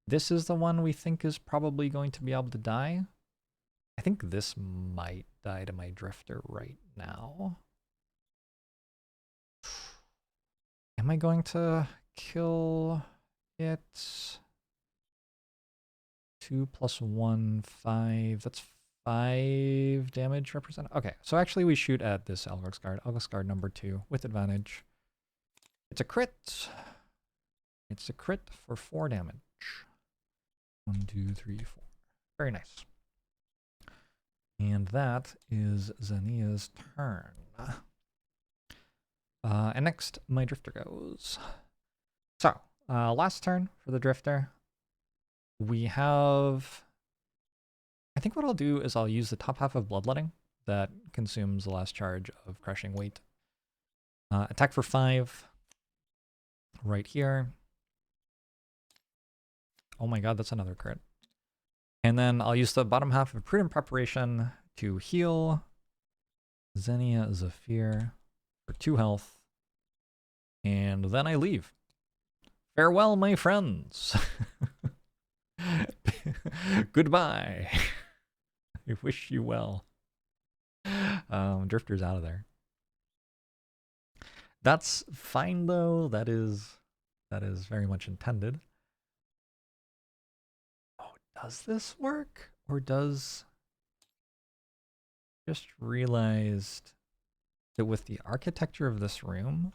This is the one we think is probably going to be able to die. I think this might die to my drifter right now. Am I going to kill it? 2 + 1, 5. That's 5 damage represented. Okay, so actually we shoot at this Algox guard number 2 with advantage. It's a crit. It's a crit for 4 damage. 1, 2, 3, 4. Very nice. And that is Xenia's turn. And next, my drifter goes. So, last turn for the drifter. We have... I think what I'll do is I'll use the top half of Bloodletting that consumes the last charge of Crushing Weight. Attack for 5. Right here. Oh my god, that's another crit. And then I'll use the bottom half of Prudent Preparation to heal Xenia Zephyr for 2 health. And then I leave. Farewell, my friends. Goodbye. I wish you well. Drifter's out of there. That's fine though. That is very much intended. Oh, does this work? Or does... Just realized that with the architecture of this room,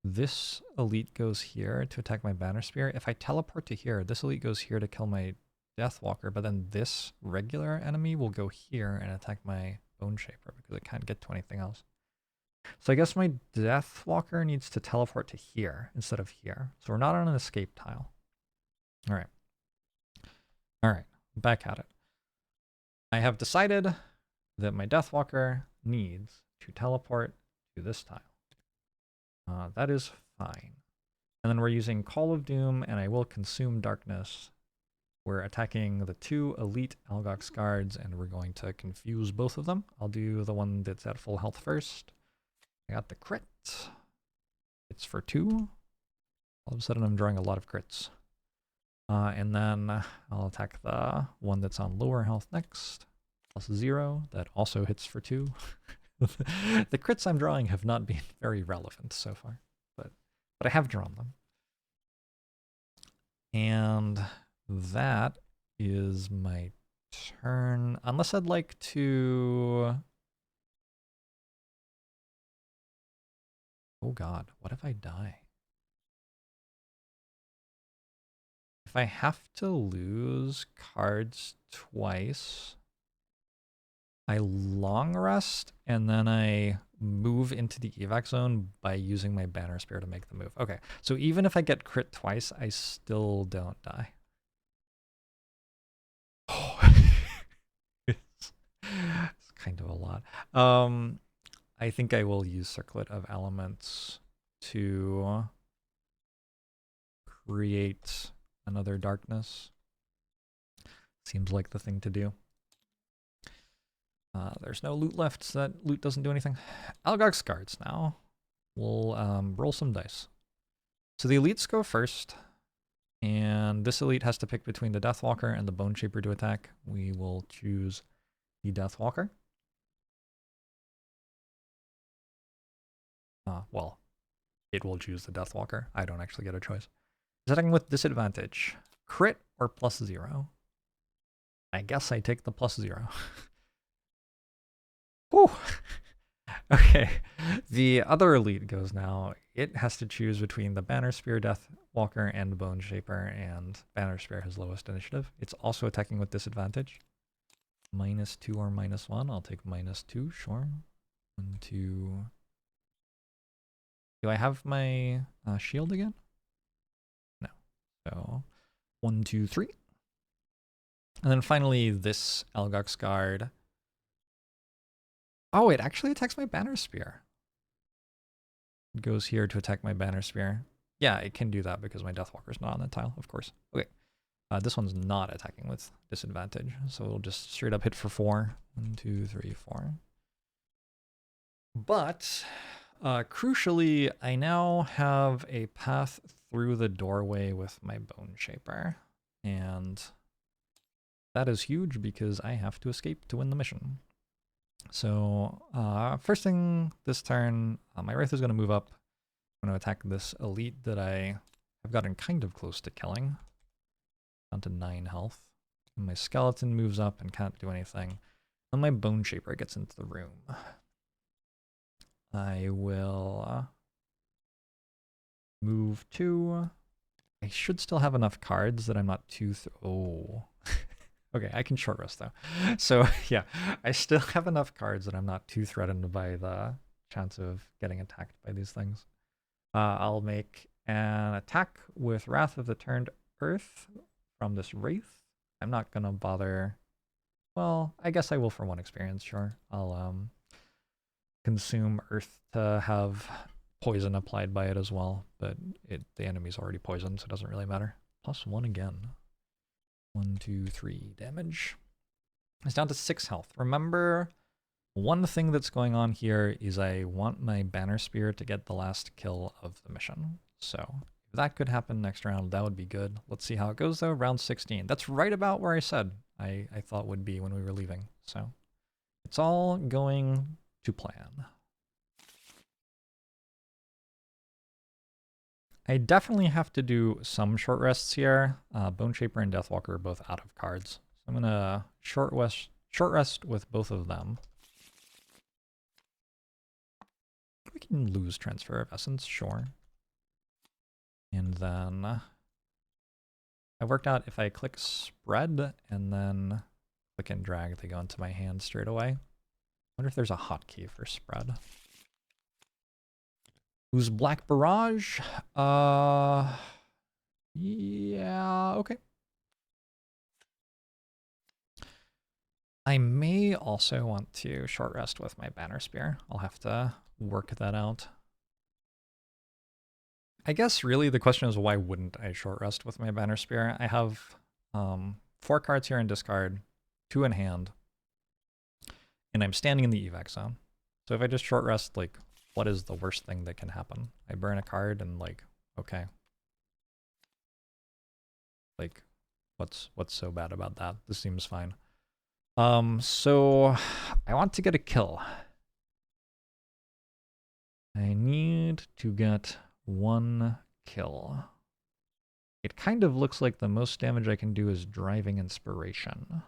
this elite goes here to attack my banner spear. If I teleport to here, this elite goes here to kill my Deathwalker, but then this regular enemy will go here and attack my Bone Shaper because it can't get to anything else. So I guess my Deathwalker needs to teleport to here instead of here. So we're not on an escape tile. All right. All right, back at it. I have decided that my Deathwalker needs to teleport to this tile. That is fine. And then we're using Call of Doom, and I will consume Darkness. We're attacking the 2 elite Algox guards, and we're going to confuse both of them. I'll do the one that's at full health first. I got the crit. It's for 2. All of a sudden I'm drawing a lot of crits. And then I'll attack the one that's on lower health next. +0. That also hits for 2. The crits I'm drawing have not been very relevant so far, but I have drawn them. And that is my turn, unless I'd like to... Oh god, what if I die? If I have to lose cards twice, I long rest, and then I move into the evac zone by using my banner spear to make the move. Okay, so even if I get crit twice, I still don't die. Oh, it's kind of a lot. I think I will use Circlet of Elements to create another darkness. Seems like the thing to do. There's no loot left, so that loot doesn't do anything. Algox guards now. We'll roll some dice. So the elites go first, and this elite has to pick between the Deathwalker and the Bone Shaper to attack. We will choose the Deathwalker. Well, it will choose the Deathwalker. I don't actually get a choice. It's attacking with disadvantage. Crit or +0? I guess I take the +0. Whew. Okay, the other elite goes now. It has to choose between the Banner Spear, Deathwalker, and Bone Shaper, and Banner Spear has lowest initiative. It's also attacking with disadvantage. -2 or -1. I'll take -2, sure. 1, 2. Do I have my shield again? So 1, 2, 3. And then finally this Algox guard. Oh, it actually attacks my banner spear. It goes here to attack my banner spear. Yeah, it can do that because my Deathwalker's not on the tile, of course. Okay. This one's not attacking with disadvantage, so it'll just straight up hit for 4. 1, 2, 3, 4. But crucially, I now have a path through the doorway with my Bone Shaper, and that is huge because I have to escape to win the mission. So first thing this turn, my Wraith is going to move up. I'm going to attack this elite that I have gotten kind of close to killing. Down to 9 health. And my skeleton moves up and can't do anything. And my Bone Shaper gets into the room. I will move 2. I should still have enough cards that I'm not too... oh. Okay, I can short rest though. So yeah, I still have enough cards that I'm not too threatened by the chance of getting attacked by these things. I'll make an attack with Wrath of the Turned Earth from this Wraith. I'm not gonna bother. Well, I guess I will for 1 experience, sure. I'll consume Earth to have poison applied by it as well, but the enemy's already poisoned, so it doesn't really matter. +1 again. 1, 2, 3 damage. It's down to 6 health. Remember, one thing that's going on here is I want my Banner Spear to get the last kill of the mission. So if that could happen next round, that would be good. Let's see how it goes though. Round 16. That's right about where I said I thought would be when we were leaving. So it's all going to plan. I definitely have to do some short rests here. Bone Shaper and Deathwalker are both out of cards. So I'm gonna short rest with both of them. We can lose Transfer of Essence, sure. And then I worked out if I click Spread and then click and drag, they go into my hand straight away. I wonder if there's a hotkey for Spread. Who's Black Barrage? Yeah, okay. I may also want to short rest with my Banner Spear. I'll have to work that out. I guess really the question is, why wouldn't I short rest with my Banner Spear? I have 4 cards here in discard, 2 in hand, and I'm standing in the evac zone. So if I just short rest, like, what is the worst thing that can happen? I burn a card and like, okay. Like, what's so bad about that? This seems fine. So I want to get a kill. I need to get 1 kill. It kind of looks like the most damage I can do is Driving Inspiration,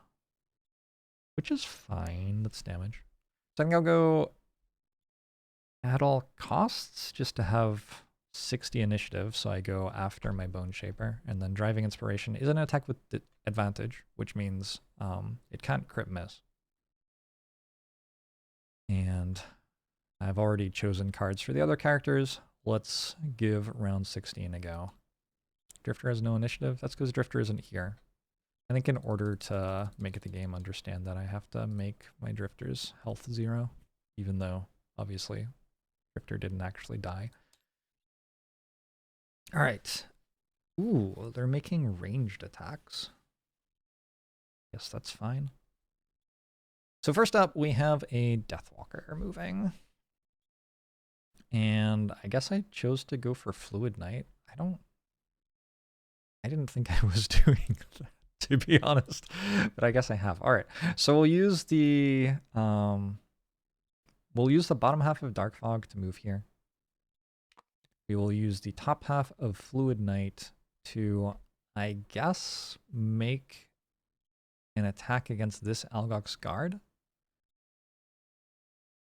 which is fine. That's damage. So I think I'll go at all costs just to have 60 initiative, so I go after my Bone Shaper, and then Driving Inspiration is an attack with advantage, which means it can't crit miss. And I've already chosen cards for the other characters. Let's give round 16 a go. Drifter has no initiative. That's because Drifter isn't here. I think in order to make the game understand that, I have to make my Drifter's health 0, even though, obviously, Drifter didn't actually die. All right. Ooh, they're making ranged attacks. Yes, that's fine. So first up, we have a Deathwalker moving. And I guess I chose to go for Fluid Knight. I didn't think I was doing that, to be honest, but I guess I have. All right, so we'll use the bottom half of Dark Fog to move here. We will use the top half of Fluid Knight to, I guess, make an attack against this Algox guard.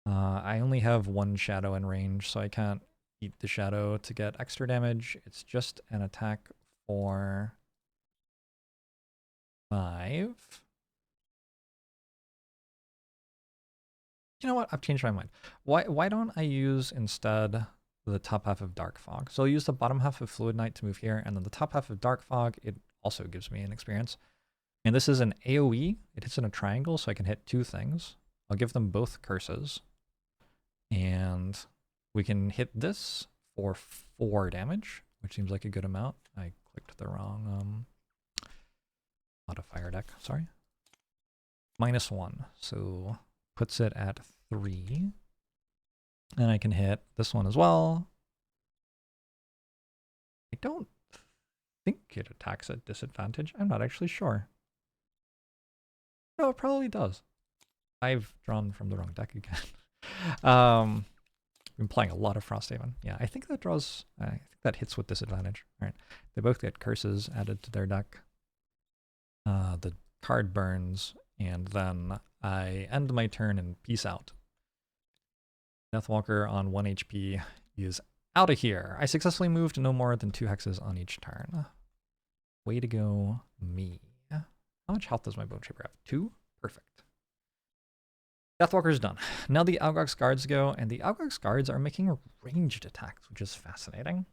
I only have 1 shadow in range, so I can't eat the shadow to get extra damage. It's just an attack for 5. You know what? I've changed my mind. Why don't I use instead the top half of Dark Fog. So I'll use the bottom half of Fluid Night to move here, and then the top half of Dark Fog, it also gives me an experience. And this is an AoE. It hits in a triangle, so I can hit 2 things. I'll give them both curses. And we can hit this for 4 damage, which seems like a good amount. I clicked the wrong modifier deck, sorry. -1, so puts it at 3. And I can hit this one as well. I don't think it attacks at disadvantage. I'm not actually sure. No, it probably does. I've drawn from the wrong deck again. Been playing a lot of Frosthaven. Yeah, I think that draws, I think that hits with disadvantage. All right, they both get curses added to their deck. The card burns, and then I end my turn and peace out. Deathwalker on 1 HP is out of here. I successfully moved no more than 2 hexes on each turn. Way to go, me. How much health does my Bone Shaper have? 2? Perfect. Deathwalker's done. Now the Algox guards go, and the Algox guards are making ranged attacks, which is fascinating.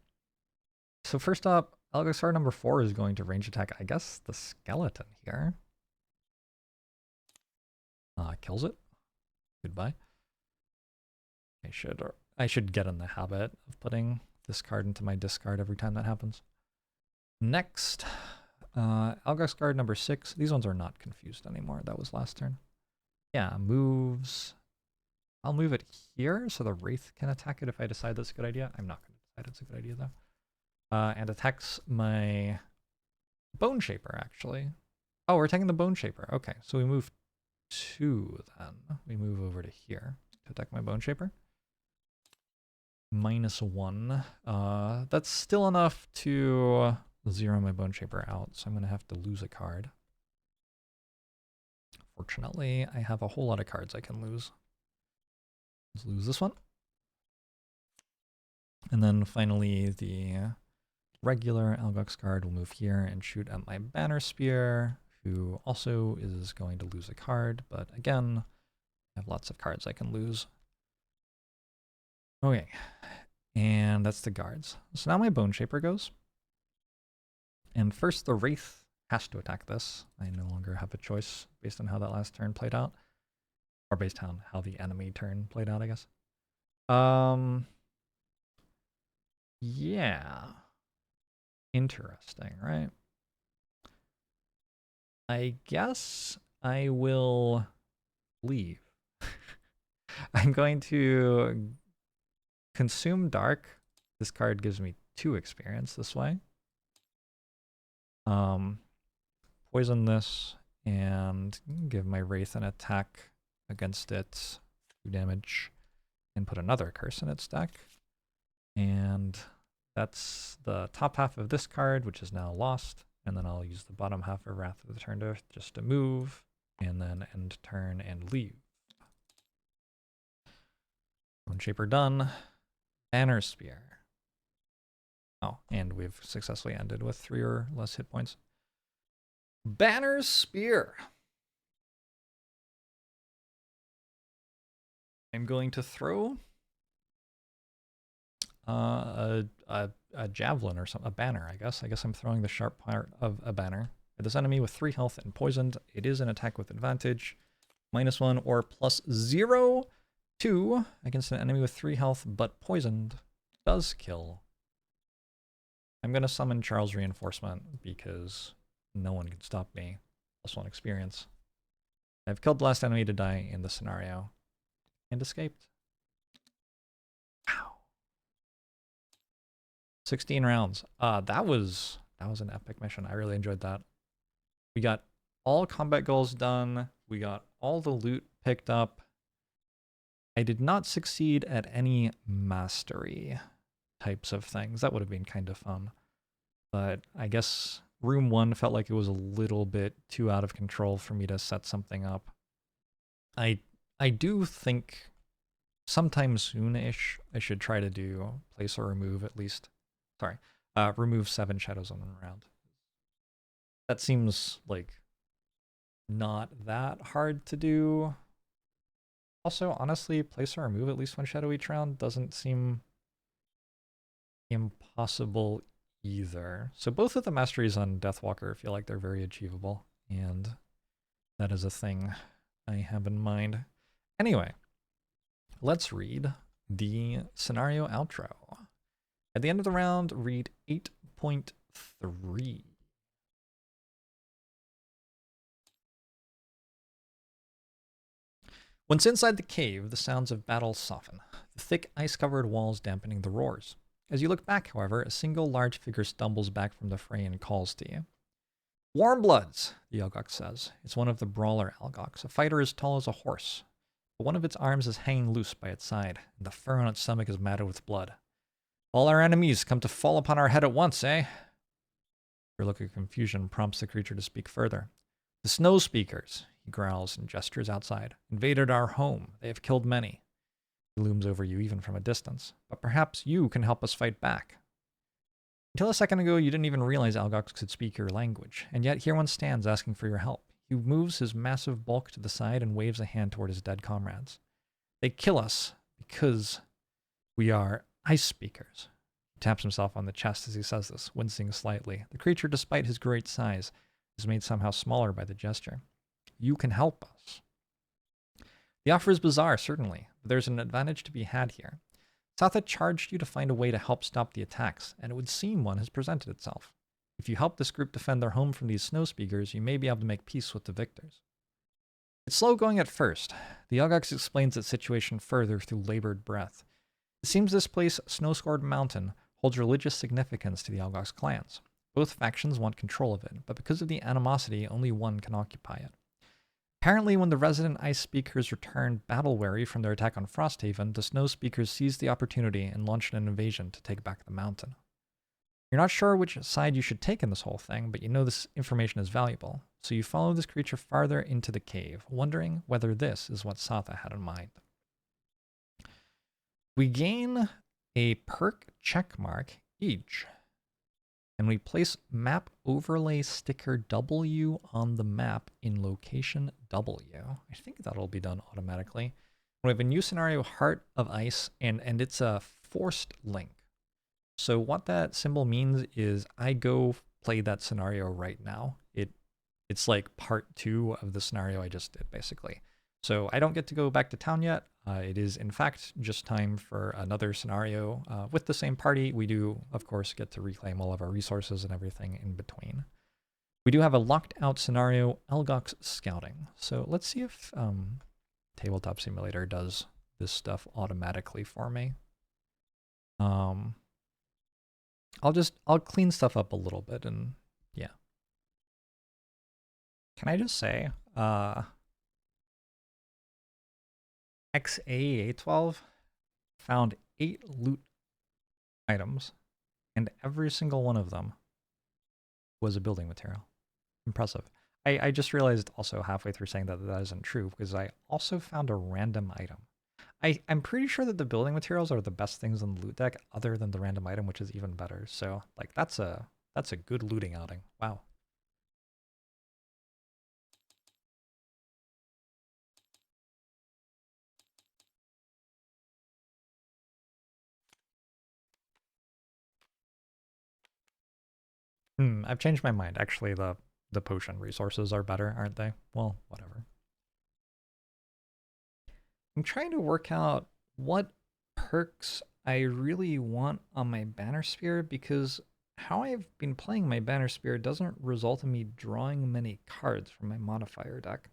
So first up, Algox guard number 4 is going to range attack, I guess, the skeleton here. Kills it. Goodbye. I should get in the habit of putting this card into my discard every time that happens. Next, Algox guard number 6. These ones are not confused anymore. That was last turn. Yeah, moves. I'll move it here so the Wraith can attack it if I decide that's a good idea. I'm not going to decide it's a good idea though. And attacks my Bone Shaper actually. Oh, we're attacking the Bone Shaper. Okay, so we move 2 then. We move over to here to attack my Bone Shaper. -1. That's still enough to 0 my Bone Shaper out, so I'm going to have to lose a card. Fortunately, I have a whole lot of cards I can lose. Let's lose this one. And then finally, the regular Algox card will move here and shoot at my Banner Spear, who also is going to lose a card, but again, I have lots of cards I can lose. Okay, and that's the guards. So now my Bone Shaper goes. And first the Wraith has to attack this. I no longer have a choice based on how that last turn played out. Or based on how the enemy turn played out, I guess. Yeah. Interesting, right? I guess I will leave. I'm going to consume Dark. This card gives me 2 experience this way. Poison this and give my Wraith an attack against it, 2 damage, and put another curse in its deck. And that's the top half of this card, which is now lost. And then I'll use the bottom half of Wrath of the Turned Earth just to move, and then end turn and leave. Bone Shaper done. Banner Spear. Oh, and we've successfully ended with 3 or less hit points. Banner Spear. I'm going to throw a javelin or something, a banner, I guess. I guess I'm throwing the sharp part of a banner. At this enemy with 3 health and poisoned, it is an attack with advantage. -1 or +0, 2 against an enemy with 3 health but poisoned does kill. I'm going to summon Charles Reinforcement because no one can stop me. +1 experience. I've killed the last enemy to die in this scenario and escaped. Wow. 16 rounds. That was an epic mission. I really enjoyed that. We got all combat goals done. We got all the loot picked up. I did not succeed at any mastery types of things. That would have been kind of fun. But I guess room 1 felt like it was a little bit too out of control for me to set something up. I do think sometime soon-ish I should try to do place or remove at least. Sorry, remove 7 shadows on 1 round. That seems like not that hard to do. Also, honestly, place or remove at least 1 shadow each round doesn't seem impossible either. So both of the masteries on Deathwalker feel like they're very achievable, and that is a thing I have in mind. Anyway, let's read the scenario outro. At the end of the round, read 8.3. Once inside the cave, the sounds of battle soften, the thick ice-covered walls dampening the roars. As you look back, however, a single large figure stumbles back from the fray and calls to you. Warmbloods, the Algox says. It's one of the brawler Algox, a fighter as tall as a horse. But one of its arms is hanging loose by its side, and the fur on its stomach is matted with blood. All our enemies come to fall upon our head at once, eh? Your look of confusion prompts the creature to speak further. The snow speakers, he growls and gestures outside, invaded our home. They have killed many. He looms over you even from a distance. But perhaps you can help us fight back. Until a second ago, you didn't even realize Algox could speak your language, and yet here one stands asking for your help. He moves his massive bulk to the side and waves a hand toward his dead comrades. They kill us because we are ice speakers. He taps himself on the chest as he says this, wincing slightly. The creature, despite his great size, is made somehow smaller by the gesture. You can help us. The offer is bizarre, certainly, but there's an advantage to be had here. Satha charged you to find a way to help stop the attacks, and it would seem one has presented itself. If you help this group defend their home from these snow speakers, you may be able to make peace with the victors. It's slow going at first. The Algox explains its situation further through labored breath. It seems this place, Snow-Scored Mountain, holds religious significance to the Algox clans. Both factions want control of it, but because of the animosity, only one can occupy it. Apparently, when the resident ice speakers returned battle-weary from their attack on Frosthaven, the snow speakers seized the opportunity and launched an invasion to take back the mountain. You're not sure which side you should take in this whole thing, but you know this information is valuable, so you follow this creature farther into the cave, wondering whether this is what Satha had in mind. We gain a perk checkmark each, and we place map overlay sticker W on the map in location W. I think that'll be done automatically. We have a new scenario, Heart of Ice, and it's a forced link. So what that symbol means is I go play that scenario right now. It's like part 2 of the scenario I just did, basically. So I don't get to go back to town yet. It is, in fact, just time for another scenario with the same party. We do, of course, get to reclaim all of our resources and everything in between. We do have a locked out scenario, Algox Scouting. So let's see if Tabletop Simulator does this stuff automatically for me. I'll clean stuff up a little bit, and yeah. Can I just say, XCOM found 8 loot items, and every single one of them was a building material. Impressive. I just realized also halfway through saying that that isn't true, because I also found a random item. I'm pretty sure that the building materials are the best things on the loot deck, other than the random item, which is even better. So, like, that's a good looting outing. Wow. I've changed my mind. Actually, the potion resources are better, aren't they? Well, whatever. I'm trying to work out what perks I really want on my banner spear, because how I've been playing my banner spear doesn't result in me drawing many cards from my modifier deck.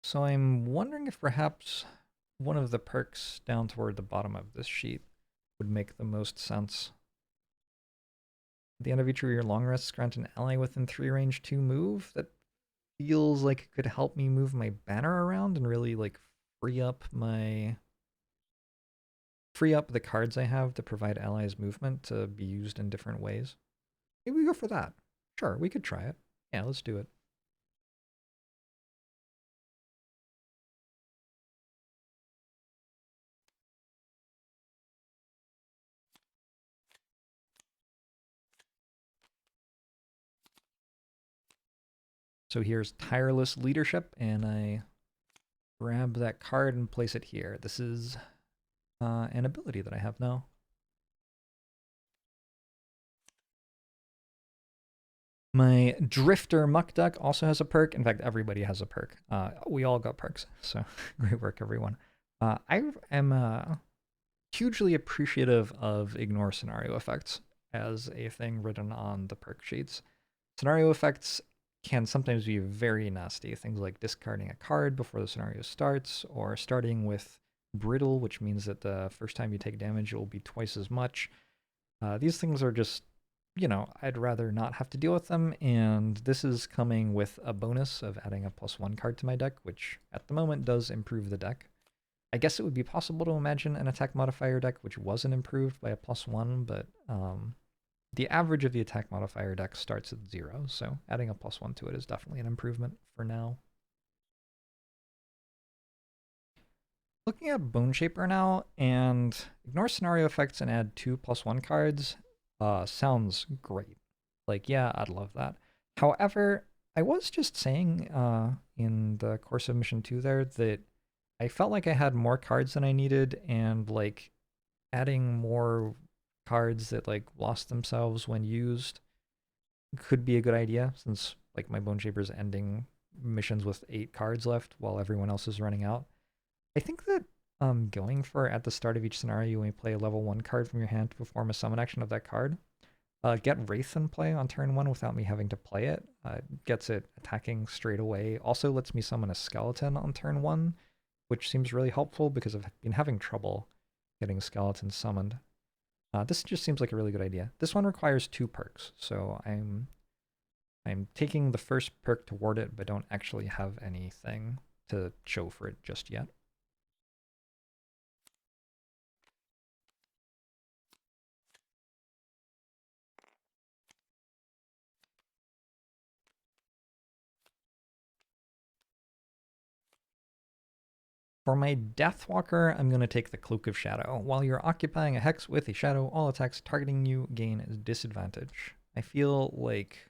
So I'm wondering if perhaps one of the perks down toward the bottom of this sheet would make the most sense. At the end of each of your long rests, grant an ally within 3 range 2 move. That feels like it could help me move my banner around and really like free up the cards I have to provide allies movement to be used in different ways. Maybe we go for that. Sure, we could try it. Yeah, let's do it. So here's Tireless Leadership, and I grab that card and place it here. This is an ability that I have now. My Drifter Muck Duck also has a perk. In fact, everybody has a perk. We all got perks, so great work, everyone. I am hugely appreciative of ignore scenario effects as a thing written on the perk sheets. Scenario effects can sometimes be very nasty. Things like discarding a card before the scenario starts, or starting with brittle, which means that the first time you take damage, it will be twice as much. These things are just, I'd rather not have to deal with them, and this is coming with a bonus of adding a +1 card to my deck, which at the moment does improve the deck. I guess it would be possible to imagine an attack modifier deck which wasn't improved by a +1, but the average of the attack modifier deck starts at 0, so adding a +1 to it is definitely an improvement for now. Looking at Bone Shaper now, and ignore scenario effects and add 2 +1 cards sounds great. Like, yeah, I'd love that. However, I was just saying in the course of Mission 2 there that I felt like I had more cards than I needed, and like adding more cards that like lost themselves when used could be a good idea, since like my Bone Shaper's ending missions with 8 cards left while everyone else is running out. I think that going for at the start of each scenario, you only play a level 1 card from your hand to perform a summon action of that card. Get Wraith in play on turn 1 without me having to play it. Gets it attacking straight away. Also lets me summon a skeleton on turn 1, which seems really helpful because I've been having trouble getting skeletons summoned. This just seems like a really good idea. This one requires 2 perks, so I'm taking the first perk toward it, but don't actually have anything to show for it just yet. For my Deathwalker, I'm going to take the Cloak of Shadow. While you're occupying a hex with a shadow, all attacks targeting you gain a disadvantage. I feel like,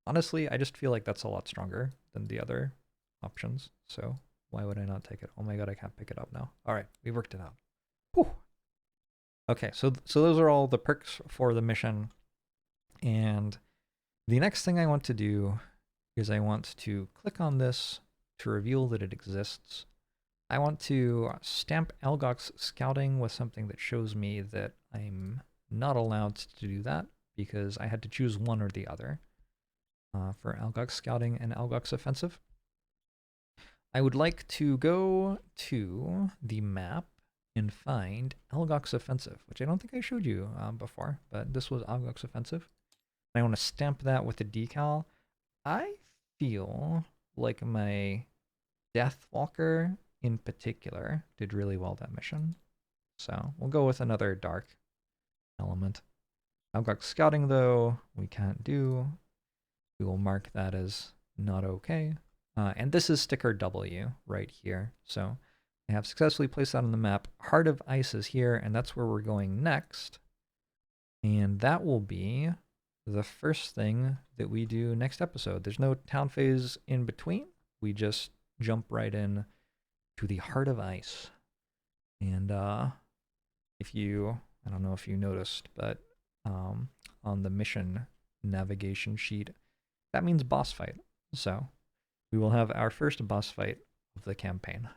honestly, I just feel like that's a lot stronger than the other options. So why would I not take it? Oh my god, I can't pick it up now. All right, we worked it out. Whew. Okay, so those are all the perks for the mission. And the next thing I want to do is I want to click on this to reveal that it exists. I want to stamp Algox Scouting with something that shows me that I'm not allowed to do that because I had to choose one or the other for Algox Scouting and Algox Offensive. I would like to go to the map and find Algox Offensive, which I don't think I showed you before, but this was Algox Offensive. I want to stamp that with a decal. I feel like my Deathwalker in particular did really well that mission. So we'll go with another dark element. Algox Scouting, though, we can't do. We will mark that as not okay. And this is sticker W right here. So I have successfully placed that on the map. Heart of Ice is here, and that's where we're going next. And that will be the first thing that we do next episode. There's no town phase in between. We just jump right in to the Heart of Ice. And if you, I don't know if you noticed, but on the mission navigation sheet, that means boss fight. So we will have our first boss fight of the campaign.